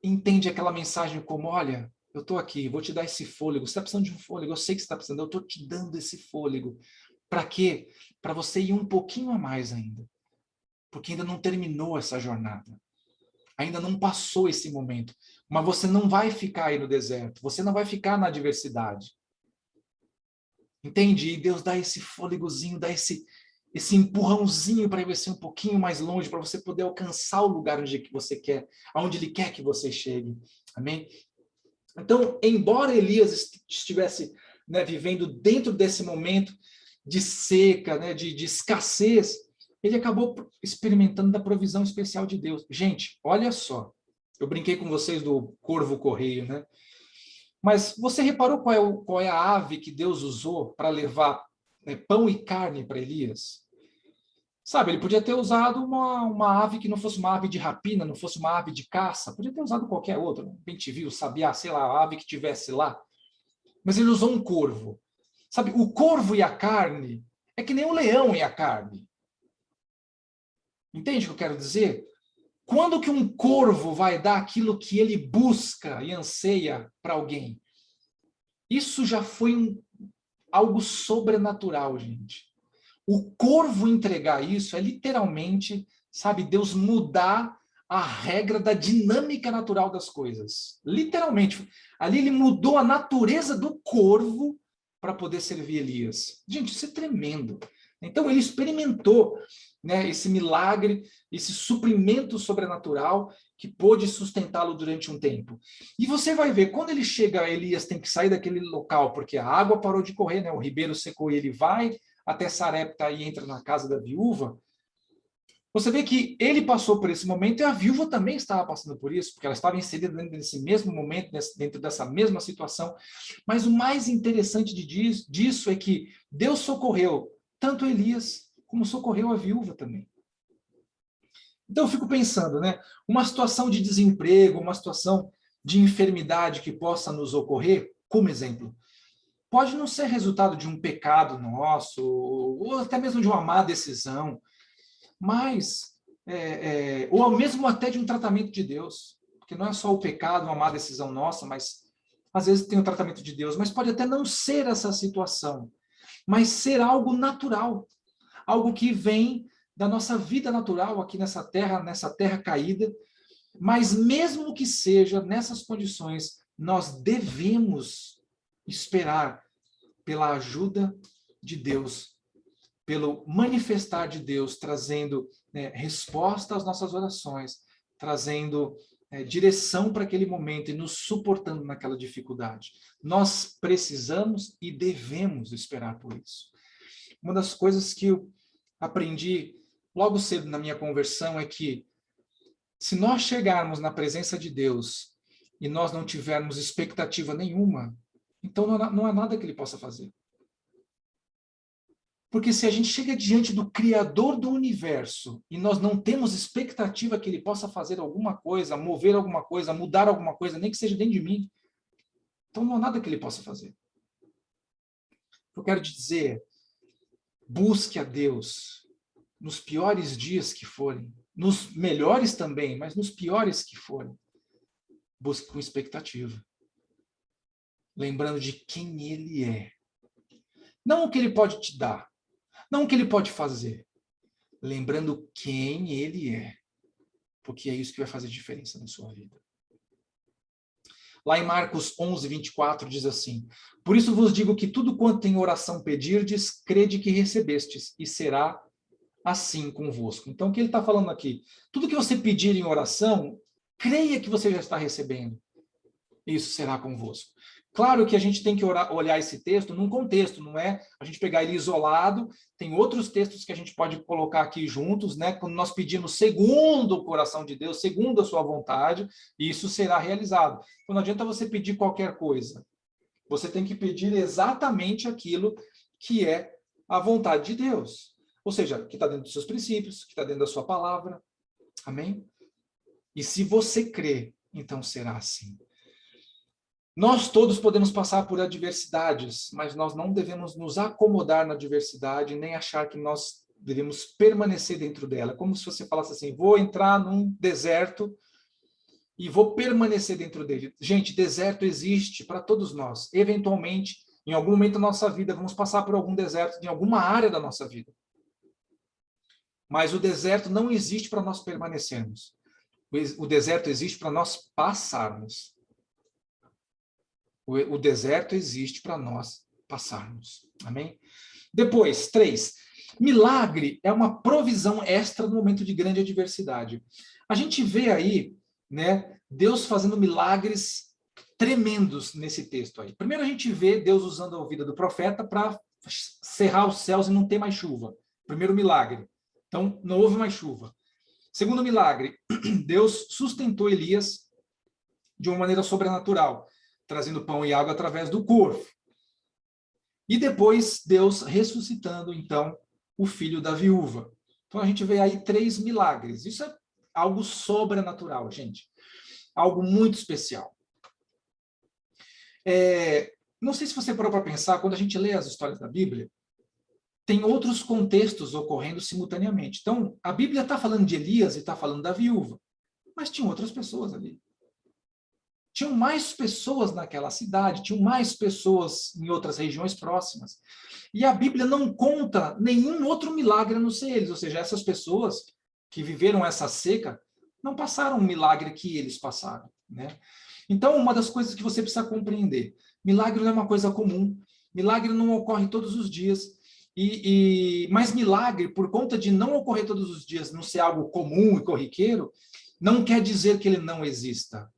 entende aquela mensagem como, olha, eu estou aqui, vou te dar esse fôlego, você está precisando de um fôlego, eu sei que você está precisando, eu estou te dando esse fôlego. Para quê? Para você ir um pouquinho a mais ainda. porque ainda não terminou essa jornada. Ainda não passou esse momento. Mas você não vai ficar aí no deserto. Você não vai ficar na adversidade. Entende? E Deus dá esse fôlegozinho, dá esse empurrãozinho para você um pouquinho mais longe, para você poder alcançar o lugar onde que você quer, aonde Ele quer que você chegue. Amém? Então, embora Elias estivesse, né, vivendo dentro desse momento de seca, né, de escassez, ele acabou experimentando da provisão especial de Deus. Gente, olha só. Eu brinquei com vocês do corvo correio, né? Mas você reparou qual é a ave que Deus usou para levar, né, pão e carne para Elias? Sabe, ele podia ter usado uma ave que não fosse uma ave de rapina, não fosse uma ave de caça. Podia ter usado qualquer outra, um bem-te-viu, sabiá, sei lá, a ave que tivesse lá. Mas ele usou um corvo. Sabe, o corvo e a carne é que nem o leão e a carne. Entende o que eu quero dizer? Quando que um corvo vai dar aquilo que ele busca e anseia para alguém? Isso já foi algo sobrenatural, gente. O corvo entregar isso é literalmente, sabe, Deus mudar a regra da dinâmica natural das coisas. Literalmente. Ali ele mudou a natureza do corvo para poder servir Elias. Gente, isso é tremendo. Então ele experimentou, né, esse milagre, esse suprimento sobrenatural que pôde sustentá-lo durante um tempo. E você vai ver, quando ele chega, Elias tem que sair daquele local, porque a água parou de correr, né, o ribeiro secou e ele vai até Sarepta e entra na casa da viúva. Você vê que ele passou por esse momento e a viúva também estava passando por isso, porque ela estava inserida dentro desse mesmo momento, dentro dessa mesma situação. Mas o mais interessante disso é que Deus socorreu tanto Elias como socorreu a viúva também. Então eu fico pensando, né? Uma situação de desemprego, uma situação de enfermidade que possa nos ocorrer, como exemplo, pode não ser resultado de um pecado nosso, ou até mesmo de uma má decisão, mas, ou mesmo até de um tratamento de Deus, porque não é só o pecado, uma má decisão nossa, mas às vezes tem o tratamento de Deus, mas pode até não ser essa situação, mas ser algo natural, algo que vem da nossa vida natural aqui nessa terra caída, mas mesmo que seja nessas condições, nós devemos esperar pela ajuda de Deus, pelo manifestar de Deus, trazendo, né, resposta às nossas orações, trazendo direção para aquele momento e nos suportando naquela dificuldade. Nós precisamos e devemos esperar por isso. Uma das coisas que eu aprendi logo cedo na minha conversão é que se nós chegarmos na presença de Deus e nós não tivermos expectativa nenhuma, então não há nada que Ele possa fazer. Porque se a gente chega diante do Criador do universo e nós não temos expectativa que Ele possa fazer alguma coisa, mover alguma coisa, mudar alguma coisa, nem que seja dentro de mim, então não há nada que Ele possa fazer. Eu quero te dizer, busque a Deus nos piores dias que forem, nos melhores também, mas nos piores que forem. Busque com expectativa. Lembrando de quem Ele é. Não o que Ele pode te dar. Não o que Ele pode fazer. Lembrando quem Ele é. Porque é isso que vai fazer diferença na sua vida. Lá em Marcos 11, 24, diz assim: por isso vos digo que tudo quanto em oração pedirdes, crede que recebestes, e será assim convosco. Então, o que ele está falando aqui? Tudo que você pedir em oração, creia que você já está recebendo. Isso será convosco. Claro que a gente tem que olhar esse texto num contexto, não é a gente pegar ele isolado. Tem outros textos que a gente pode colocar aqui juntos, né? Quando nós pedimos segundo o coração de Deus, segundo a sua vontade, isso será realizado. Então, não adianta você pedir qualquer coisa. Você tem que pedir exatamente aquilo que é a vontade de Deus. Ou seja, que está dentro dos seus princípios, que está dentro da sua palavra. Amém? E se você crê, então será assim. Nós todos podemos passar por adversidades, mas nós não devemos nos acomodar na adversidade, nem achar que nós devemos permanecer dentro dela. Como se você falasse assim, vou entrar num deserto e vou permanecer dentro dele. Gente, deserto existe para todos nós. Eventualmente, em algum momento da nossa vida, vamos passar por algum deserto em alguma área da nossa vida. Mas o deserto não existe para nós permanecermos. O deserto existe para nós passarmos. O deserto existe para nós passarmos. Amém? Depois, 3. Milagre é uma provisão extra no momento de grande adversidade. A gente vê aí, né, Deus fazendo milagres tremendos nesse texto aí. Primeiro a gente vê Deus usando a vida do profeta para cerrar os céus e não ter mais chuva. Primeiro milagre. Então, não houve mais chuva. Segundo milagre, Deus sustentou Elias de uma maneira sobrenatural, trazendo pão e água através do corvo. E depois, Deus ressuscitando, então, o filho da viúva. Então, a gente vê aí 3 milagres. Isso é algo sobrenatural, gente. Algo muito especial. Não sei se você parou para pensar, quando a gente lê as histórias da Bíblia, tem outros contextos ocorrendo simultaneamente. Então, a Bíblia está falando de Elias e está falando da viúva, mas tinham outras pessoas ali. Tinham mais pessoas naquela cidade, tinham mais pessoas em outras regiões próximas. E a Bíblia não conta nenhum outro milagre a não ser eles. Ou seja, essas pessoas que viveram essa seca não passaram um milagre que eles passaram, né? Então, uma das coisas que você precisa compreender, milagre não é uma coisa comum, milagre não ocorre todos os dias, mas milagre, por conta de não ocorrer todos os dias, não ser algo comum e corriqueiro, não quer dizer que ele não exista.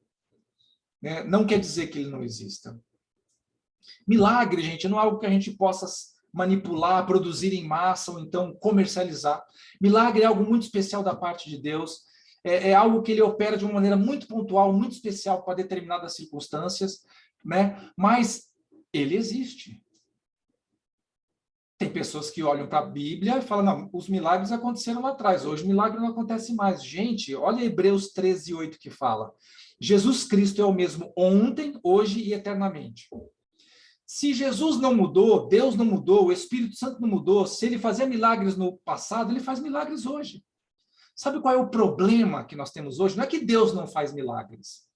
Né? Não quer dizer que ele não exista. Milagre, gente, não é algo que a gente possa manipular, produzir em massa ou então comercializar. Milagre é algo muito especial da parte de Deus. É algo que ele opera de uma maneira muito pontual, muito especial para determinadas circunstâncias, né? Mas ele existe. Tem pessoas que olham para a Bíblia e falam, não, os milagres aconteceram lá atrás, hoje o milagre não acontece mais. Gente, olha Hebreus 13:8 que fala. Jesus Cristo é o mesmo ontem, hoje e eternamente. Se Jesus não mudou, Deus não mudou, o Espírito Santo não mudou, se ele fazia milagres no passado, ele faz milagres hoje. Sabe qual é o problema que nós temos hoje? Não é que Deus não faz milagres.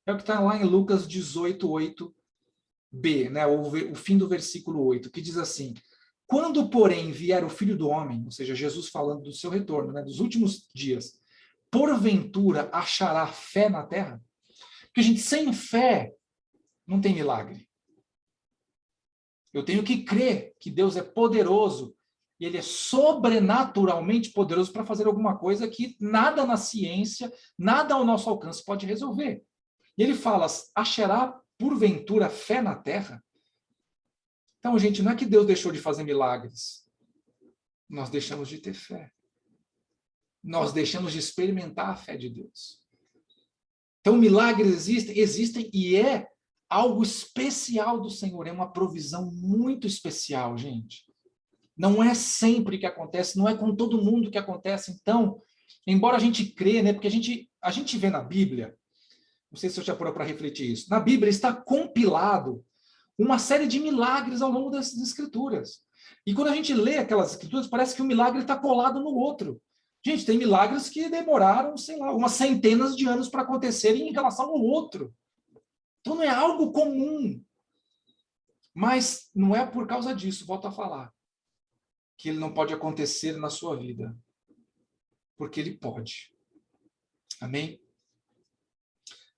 É o que está lá em Lucas 18:8b, né? O fim do versículo 8, que diz assim: quando, porém, vier o Filho do Homem, ou seja, Jesus falando do seu retorno, né, dos últimos dias, porventura achará fé na terra? Porque, gente, sem fé não tem milagre. Eu tenho que crer que Deus é poderoso e ele é sobrenaturalmente poderoso para fazer alguma coisa que nada na ciência, nada ao nosso alcance pode resolver. E ele fala, achará porventura fé na terra? Então, gente, não é que Deus deixou de fazer milagres. Nós deixamos de ter fé. Nós deixamos de experimentar a fé de Deus. Então, milagres existem e é algo especial do Senhor, é uma provisão muito especial, gente. Não é sempre que acontece, não é com todo mundo que acontece. Então, embora a gente crê, né, porque a gente vê na Bíblia, não sei se eu já parou para refletir isso, na Bíblia está compilado uma série de milagres ao longo das Escrituras. E quando a gente lê aquelas Escrituras, parece que um milagre está colado no outro. Gente, tem milagres que demoraram, sei lá, umas centenas de anos para acontecerem em relação ao outro. Então não é algo comum. Mas não é por causa disso, volto a falar, que ele não pode acontecer na sua vida. Porque ele pode. Amém?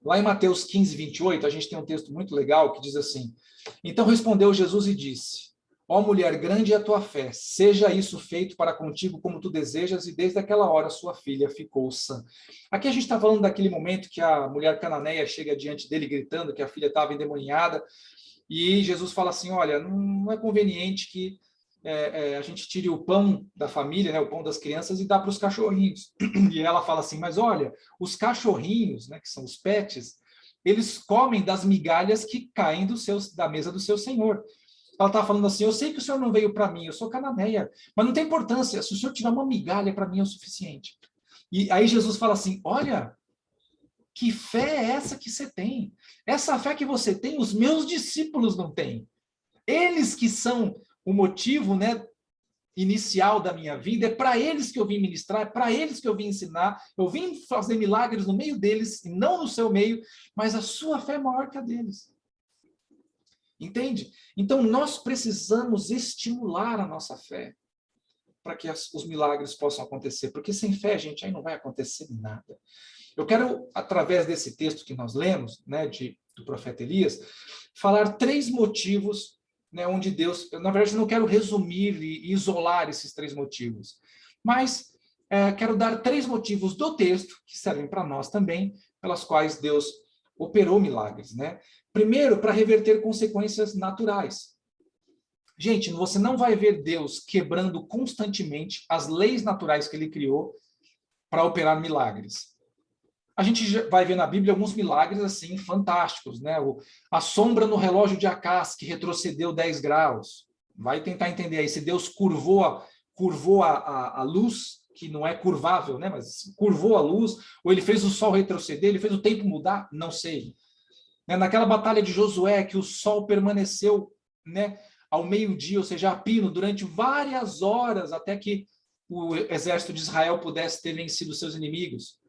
Lá em Mateus 15:28, a gente tem um texto muito legal que diz assim: então respondeu Jesus e disse: ó mulher, grande é a tua fé, seja isso feito para contigo como tu desejas, e desde aquela hora sua filha ficou sã. Aqui a gente está falando daquele momento que a mulher cananeia chega diante dele gritando que a filha estava endemoniada, e Jesus fala assim, olha, não é conveniente que a gente tire o pão da família, né, o pão das crianças, e dá para os cachorrinhos. E ela fala assim, mas olha, os cachorrinhos, né, que são os pets, eles comem das migalhas que caem da mesa do seu senhor. Ela estava falando assim, eu sei que o senhor não veio para mim, eu sou cananeia, mas não tem importância, se o senhor tiver uma migalha, para mim é o suficiente. E aí Jesus fala assim, olha, que fé é essa que você tem? Essa fé que você tem, os meus discípulos não têm. Eles que são o motivo, né, inicial da minha vida, é para eles que eu vim ministrar, é para eles que eu vim ensinar, eu vim fazer milagres no meio deles, e não no seu meio, mas a sua fé é maior que a deles. Entende? Então, nós precisamos estimular a nossa fé. para que os milagres possam acontecer, porque sem fé, gente, aí não vai acontecer nada. Eu quero, através desse texto que nós lemos, né, do profeta Elias, falar 3 motivos, né, onde Deus... Na verdade, eu não quero resumir e isolar esses 3 motivos, mas quero dar 3 motivos do texto, que servem para nós também, pelas quais Deus operou milagres, né? Primeiro, para reverter consequências naturais. Gente, você não vai ver Deus quebrando constantemente as leis naturais que ele criou para operar milagres. A gente vai ver na Bíblia alguns milagres assim fantásticos, né? A sombra no relógio de Acás, que retrocedeu 10 graus. Vai tentar entender aí se Deus curvou a luz, que não é curvável, né? Mas curvou a luz, ou ele fez o sol retroceder, ele fez o tempo mudar, não sei. Naquela batalha de Josué, que o sol permaneceu, né, ao meio-dia, ou seja, a pino, durante várias horas, até que o exército de Israel pudesse ter vencido seus inimigos.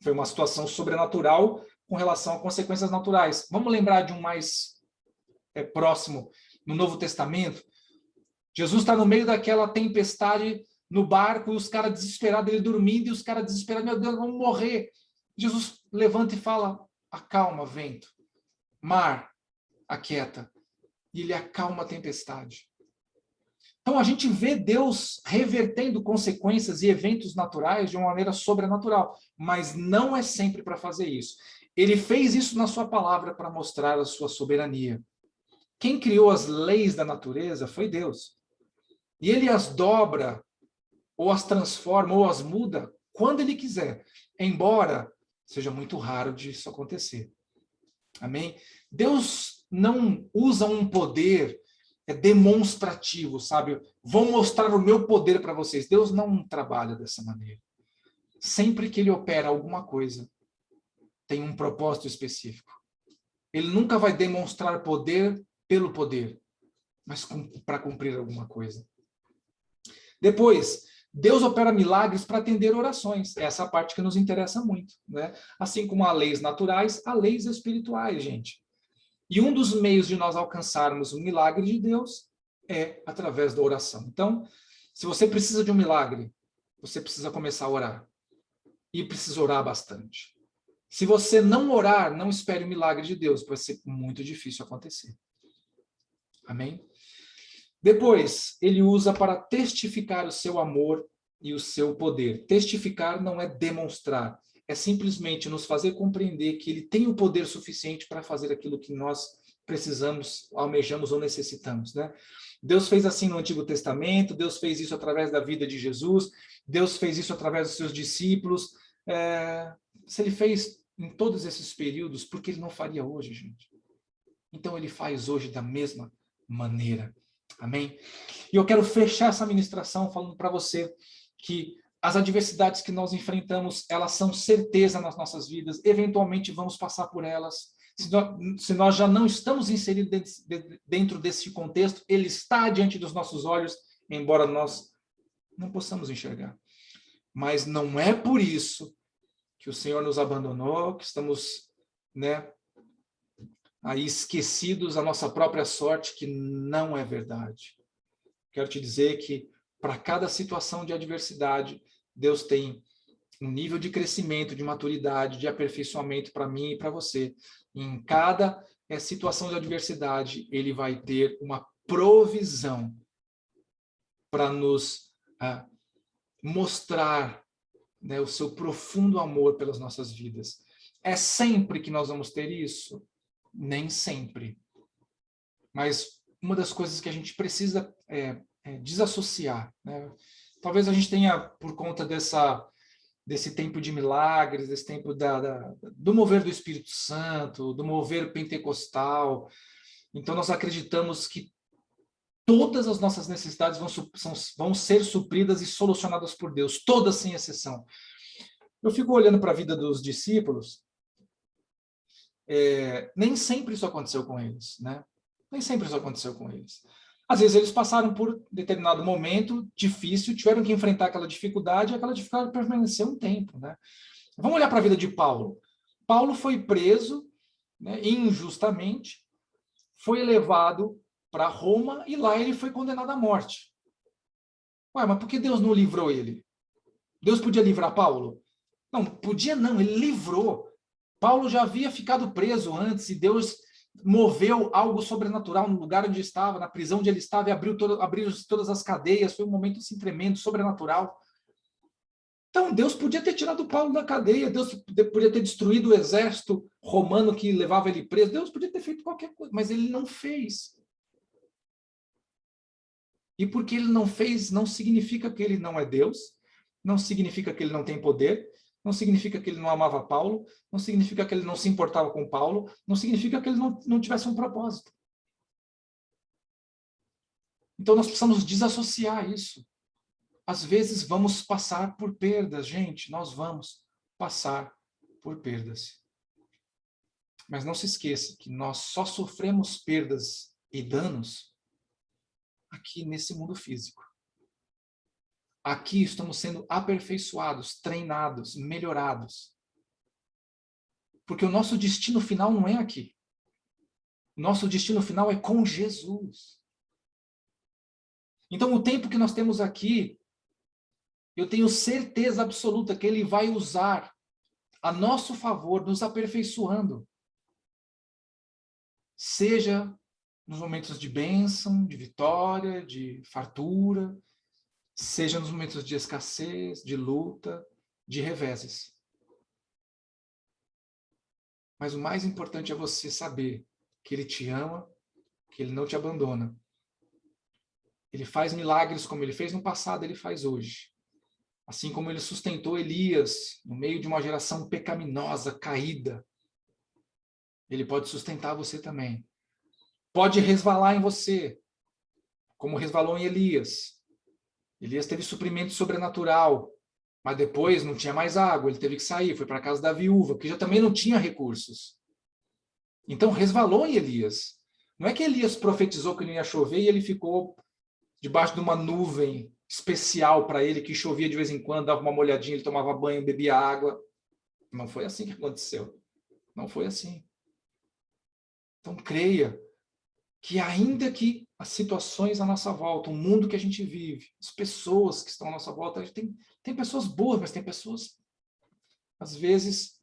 Foi uma situação sobrenatural com relação a consequências naturais. Vamos lembrar de um mais próximo, no Novo Testamento. Jesus está no meio daquela tempestade no barco, e os caras desesperados, ele dormindo, e os caras desesperados, meu Deus, vamos morrer. Jesus levanta e fala, acalma, vento. Mar, aquieta. E ele acalma a tempestade. Então, a gente vê Deus revertendo consequências e eventos naturais de uma maneira sobrenatural, mas não é sempre para fazer isso. Ele fez isso na sua palavra para mostrar a sua soberania. Quem criou as leis da natureza foi Deus. E ele as dobra, ou as transforma, ou as muda, quando ele quiser, embora seja muito raro disso acontecer. Amém? Deus não usa um poder demonstrativo, sabe? Vou mostrar o meu poder para vocês. Deus não trabalha dessa maneira. Sempre que ele opera alguma coisa, tem um propósito específico. Ele nunca vai demonstrar poder pelo poder, mas para cumprir alguma coisa. Depois, Deus opera milagres para atender orações. Essa é a parte que nos interessa muito, né? Assim como há leis naturais, há leis espirituais, gente. E um dos meios de nós alcançarmos o milagre de Deus é através da oração. Então, se você precisa de um milagre, você precisa começar a orar. E precisa orar bastante. Se você não orar, não espere o milagre de Deus, vai ser muito difícil acontecer. Amém? Depois, ele usa para testificar o seu amor e o seu poder. Testificar não é demonstrar, é simplesmente nos fazer compreender que ele tem o poder suficiente para fazer aquilo que nós precisamos, almejamos ou necessitamos, né? Deus fez assim no Antigo Testamento, Deus fez isso através da vida de Jesus, Deus fez isso através dos seus discípulos. Se ele fez em todos esses períodos, por que ele não faria hoje, gente? Então ele faz hoje da mesma maneira. Amém? E eu quero fechar essa ministração falando para você que as adversidades que nós enfrentamos, elas são certeza nas nossas vidas, eventualmente vamos passar por elas. Se nós já não estamos inseridos dentro desse contexto, ele está diante dos nossos olhos, embora nós não possamos enxergar. Mas não é por isso que o Senhor nos abandonou, que estamos, né, aí esquecidos a nossa própria sorte, que não é verdade. Quero te dizer que para cada situação de adversidade, Deus tem um nível de crescimento, de maturidade, de aperfeiçoamento para mim e para você. Em cada situação de adversidade, ele vai ter uma provisão para nos mostrar, né, o seu profundo amor pelas nossas vidas. É sempre que nós vamos ter isso? Nem sempre. Mas uma das coisas que a gente precisa desassociar, né? Talvez a gente tenha, por conta desse tempo de milagres, desse tempo do mover do Espírito Santo, do mover pentecostal, então nós acreditamos que todas as nossas necessidades vão ser supridas e solucionadas por Deus, todas sem exceção. Eu fico olhando para a vida dos discípulos, nem sempre isso aconteceu com eles, né? Nem sempre isso aconteceu com eles. Às vezes eles passaram por determinado momento difícil, tiveram que enfrentar aquela dificuldade, e aquela dificuldade permaneceu um tempo, né? Vamos olhar para a vida de Paulo. Paulo foi preso, né, injustamente, foi levado para Roma e lá ele foi condenado à morte. Ué, mas por que Deus não livrou ele? Deus podia livrar Paulo? Não, podia não, ele livrou. Paulo já havia ficado preso antes e Deus moveu algo sobrenatural no lugar onde estava, na prisão onde ele estava e abriu todas as cadeias. Foi um momento assim tremendo, sobrenatural. Então, Deus podia ter tirado Paulo da cadeia, Deus podia ter destruído o exército romano que levava ele preso, Deus podia ter feito qualquer coisa, mas ele não fez. E porque ele não fez, não significa que ele não é Deus, não significa que ele não tem poder, não significa que ele não amava Paulo, não significa que ele não se importava com Paulo, não significa que ele não tivesse um propósito. Então nós precisamos desassociar isso. Às vezes vamos passar por perdas, gente, nós vamos passar por perdas. Mas não se esqueça que nós só sofremos perdas e danos aqui nesse mundo físico. Aqui estamos sendo aperfeiçoados, treinados, melhorados. Porque o nosso destino final não é aqui. O nosso destino final é com Jesus. Então, o tempo que nós temos aqui, eu tenho certeza absoluta que Ele vai usar a nosso favor, nos aperfeiçoando. Seja nos momentos de bênção, de vitória, de fartura, seja nos momentos de escassez, de luta, de reveses. Mas o mais importante é você saber que Ele te ama, que Ele não te abandona. Ele faz milagres como Ele fez no passado, Ele faz hoje. Assim como Ele sustentou Elias no meio de uma geração pecaminosa, caída, Ele pode sustentar você também. Pode resvalar em você, como resvalou em Elias. Elias teve suprimento sobrenatural, mas depois não tinha mais água, ele teve que sair, foi para a casa da viúva, que já também não tinha recursos. Então resvalou em Elias. Não é que Elias profetizou que não ia chover e ele ficou debaixo de uma nuvem especial para ele, que chovia de vez em quando, dava uma molhadinha, ele tomava banho, bebia água. Não foi assim que aconteceu. Não foi assim. Então creia que ainda que as situações à nossa volta, o mundo que a gente vive, as pessoas que estão à nossa volta, a gente tem pessoas boas, mas tem pessoas, às vezes,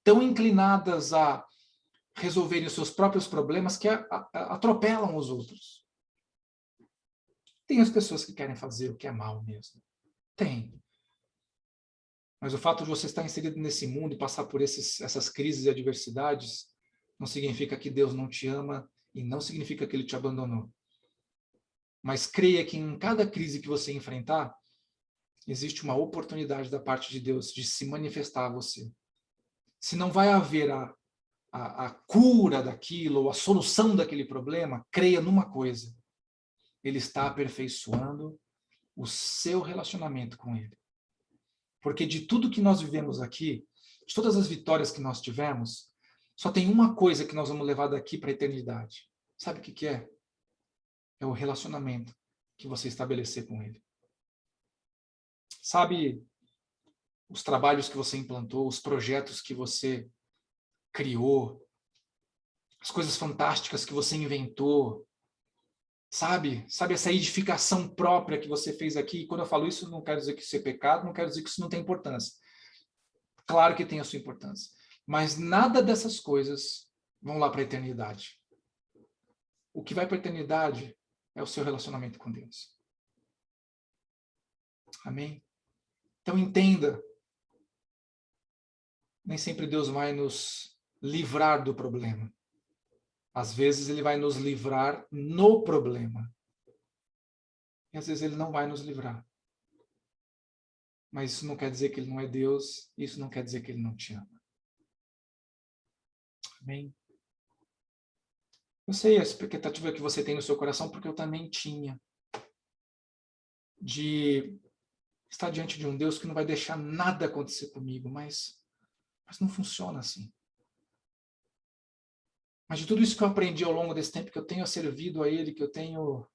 tão inclinadas a resolverem os seus próprios problemas que atropelam os outros. Tem as pessoas que querem fazer o que é mal mesmo. Tem. Mas o fato de você estar inserido nesse mundo e passar por essas crises e adversidades não significa que Deus não te ama e não significa que Ele te abandonou. Mas creia que em cada crise que você enfrentar, existe uma oportunidade da parte de Deus de se manifestar a você. Se não vai haver a cura daquilo, ou a solução daquele problema, creia numa coisa. Ele está aperfeiçoando o seu relacionamento com Ele. Porque de tudo que nós vivemos aqui, de todas as vitórias que nós tivemos, só tem uma coisa que nós vamos levar daqui para a eternidade. Sabe o que é? É o relacionamento que você estabelecer com Ele. Sabe os trabalhos que você implantou, os projetos que você criou, as coisas fantásticas que você inventou, sabe essa edificação própria que você fez aqui? E quando eu falo isso, não quero dizer que isso é pecado, não quero dizer que isso não tem importância. Claro que tem a sua importância. Mas nada dessas coisas vão lá para a eternidade. O que vai para a eternidade é o seu relacionamento com Deus. Amém? Então entenda, nem sempre Deus vai nos livrar do problema. Às vezes Ele vai nos livrar no problema. E às vezes Ele não vai nos livrar. Mas isso não quer dizer que Ele não é Deus, isso não quer dizer que Ele não te ama. Amém? Eu sei a expectativa que você tem no seu coração, porque eu também tinha. De estar diante de um Deus que não vai deixar nada acontecer comigo, mas não funciona assim. Mas de tudo isso que eu aprendi ao longo desse tempo, que eu tenho servido a Ele, que eu tenho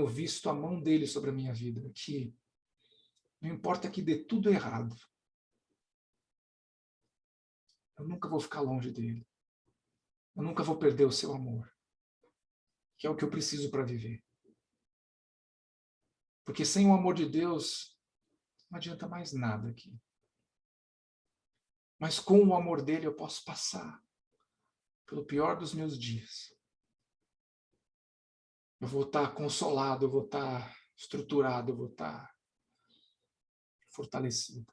visto a mão dele sobre a minha vida, que não importa que dê tudo errado, eu nunca vou ficar longe dele. Eu nunca vou perder o seu amor, que é o que eu preciso para viver. Porque sem o amor de Deus, não adianta mais nada aqui. Mas com o amor dele eu posso passar pelo pior dos meus dias. Eu vou estar consolado, eu vou estar estruturado, eu vou estar fortalecido.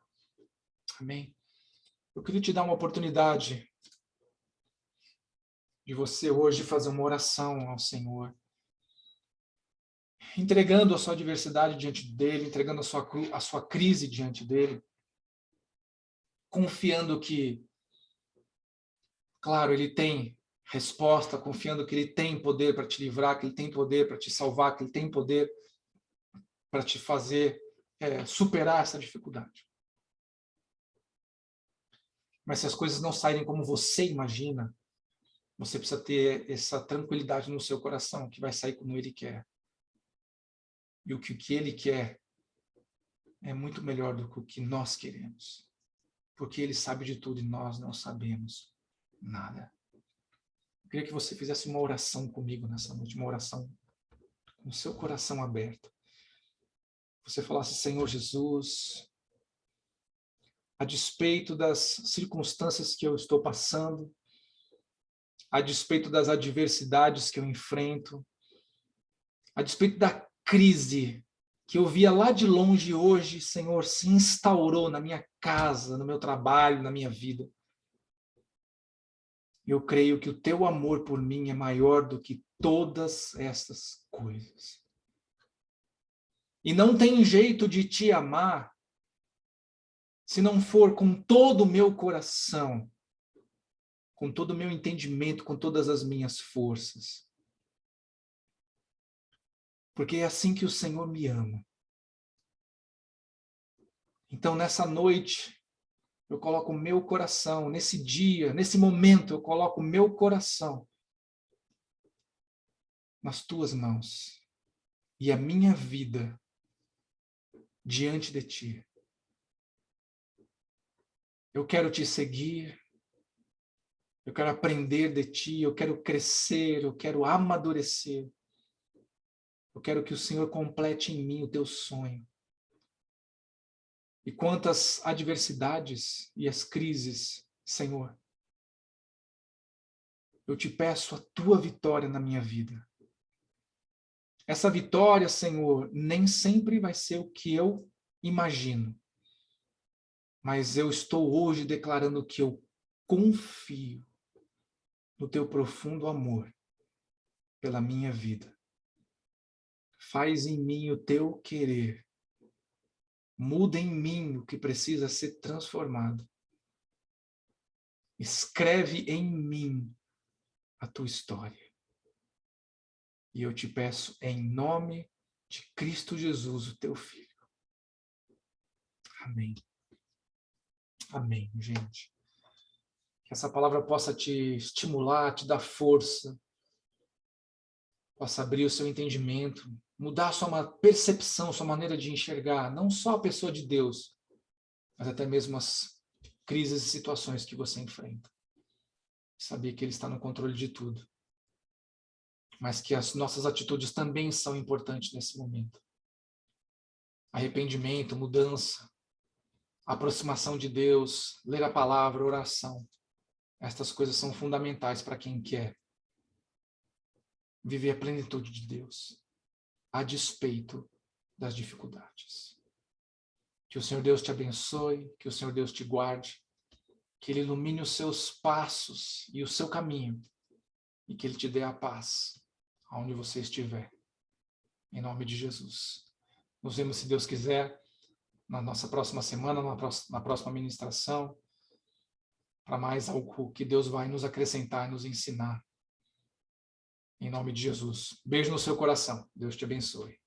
Amém? Eu queria te dar uma oportunidade de você hoje fazer uma oração ao Senhor, entregando a sua adversidade diante dele, entregando a sua crise diante dele, confiando que, claro, ele tem resposta, confiando que ele tem poder para te livrar, que ele tem poder para te salvar, que ele tem poder para te fazer superar essa dificuldade. Mas se as coisas não saírem como você imagina, você precisa ter essa tranquilidade no seu coração, que vai sair como ele quer. E o que ele quer é muito melhor do que o que nós queremos. Porque ele sabe de tudo e nós não sabemos nada. Eu queria que você fizesse uma oração comigo nessa noite, uma oração com o seu coração aberto. Você falasse: Senhor Jesus, a despeito das circunstâncias que eu estou passando, a despeito das adversidades que eu enfrento, a despeito da crise que eu via lá de longe hoje, Senhor, se instaurou na minha casa, no meu trabalho, na minha vida. Eu creio que o teu amor por mim é maior do que todas essas coisas. E não tem jeito de te amar se não for com todo o meu coração, com todo o meu entendimento, com todas as minhas forças. Porque é assim que o Senhor me ama. Então, nessa noite, eu coloco o meu coração, nesse dia, nesse momento, eu coloco o meu coração nas tuas mãos. E a minha vida diante de ti. Eu quero te seguir, eu quero aprender de ti, eu quero crescer, eu quero amadurecer. Eu quero que o Senhor complete em mim o teu sonho. E quantas adversidades e as crises, Senhor, eu te peço a tua vitória na minha vida. Essa vitória, Senhor, nem sempre vai ser o que eu imagino. Mas eu estou hoje declarando que eu confio no teu profundo amor pela minha vida. Faz em mim o teu querer. Muda em mim o que precisa ser transformado. Escreve em mim a tua história. E eu te peço em nome de Cristo Jesus, o teu Filho. Amém. Amém, gente. Que essa palavra possa te estimular, te dar força, possa abrir o seu entendimento, mudar a sua percepção, sua maneira de enxergar, não só a pessoa de Deus, mas até mesmo as crises e situações que você enfrenta. Saber que Ele está no controle de tudo. Mas que as nossas atitudes também são importantes nesse momento. Arrependimento, mudança, aproximação de Deus, ler a palavra, oração. Estas coisas são fundamentais para quem quer viver a plenitude de Deus, a despeito das dificuldades. Que o Senhor Deus te abençoe, que o Senhor Deus te guarde, que Ele ilumine os seus passos e o seu caminho, e que Ele te dê a paz aonde você estiver. Em nome de Jesus. Nos vemos, se Deus quiser, na nossa próxima semana, na próxima ministração, para mais algo que Deus vai nos acrescentar e nos ensinar. Em nome de Jesus. Beijo no seu coração. Deus te abençoe.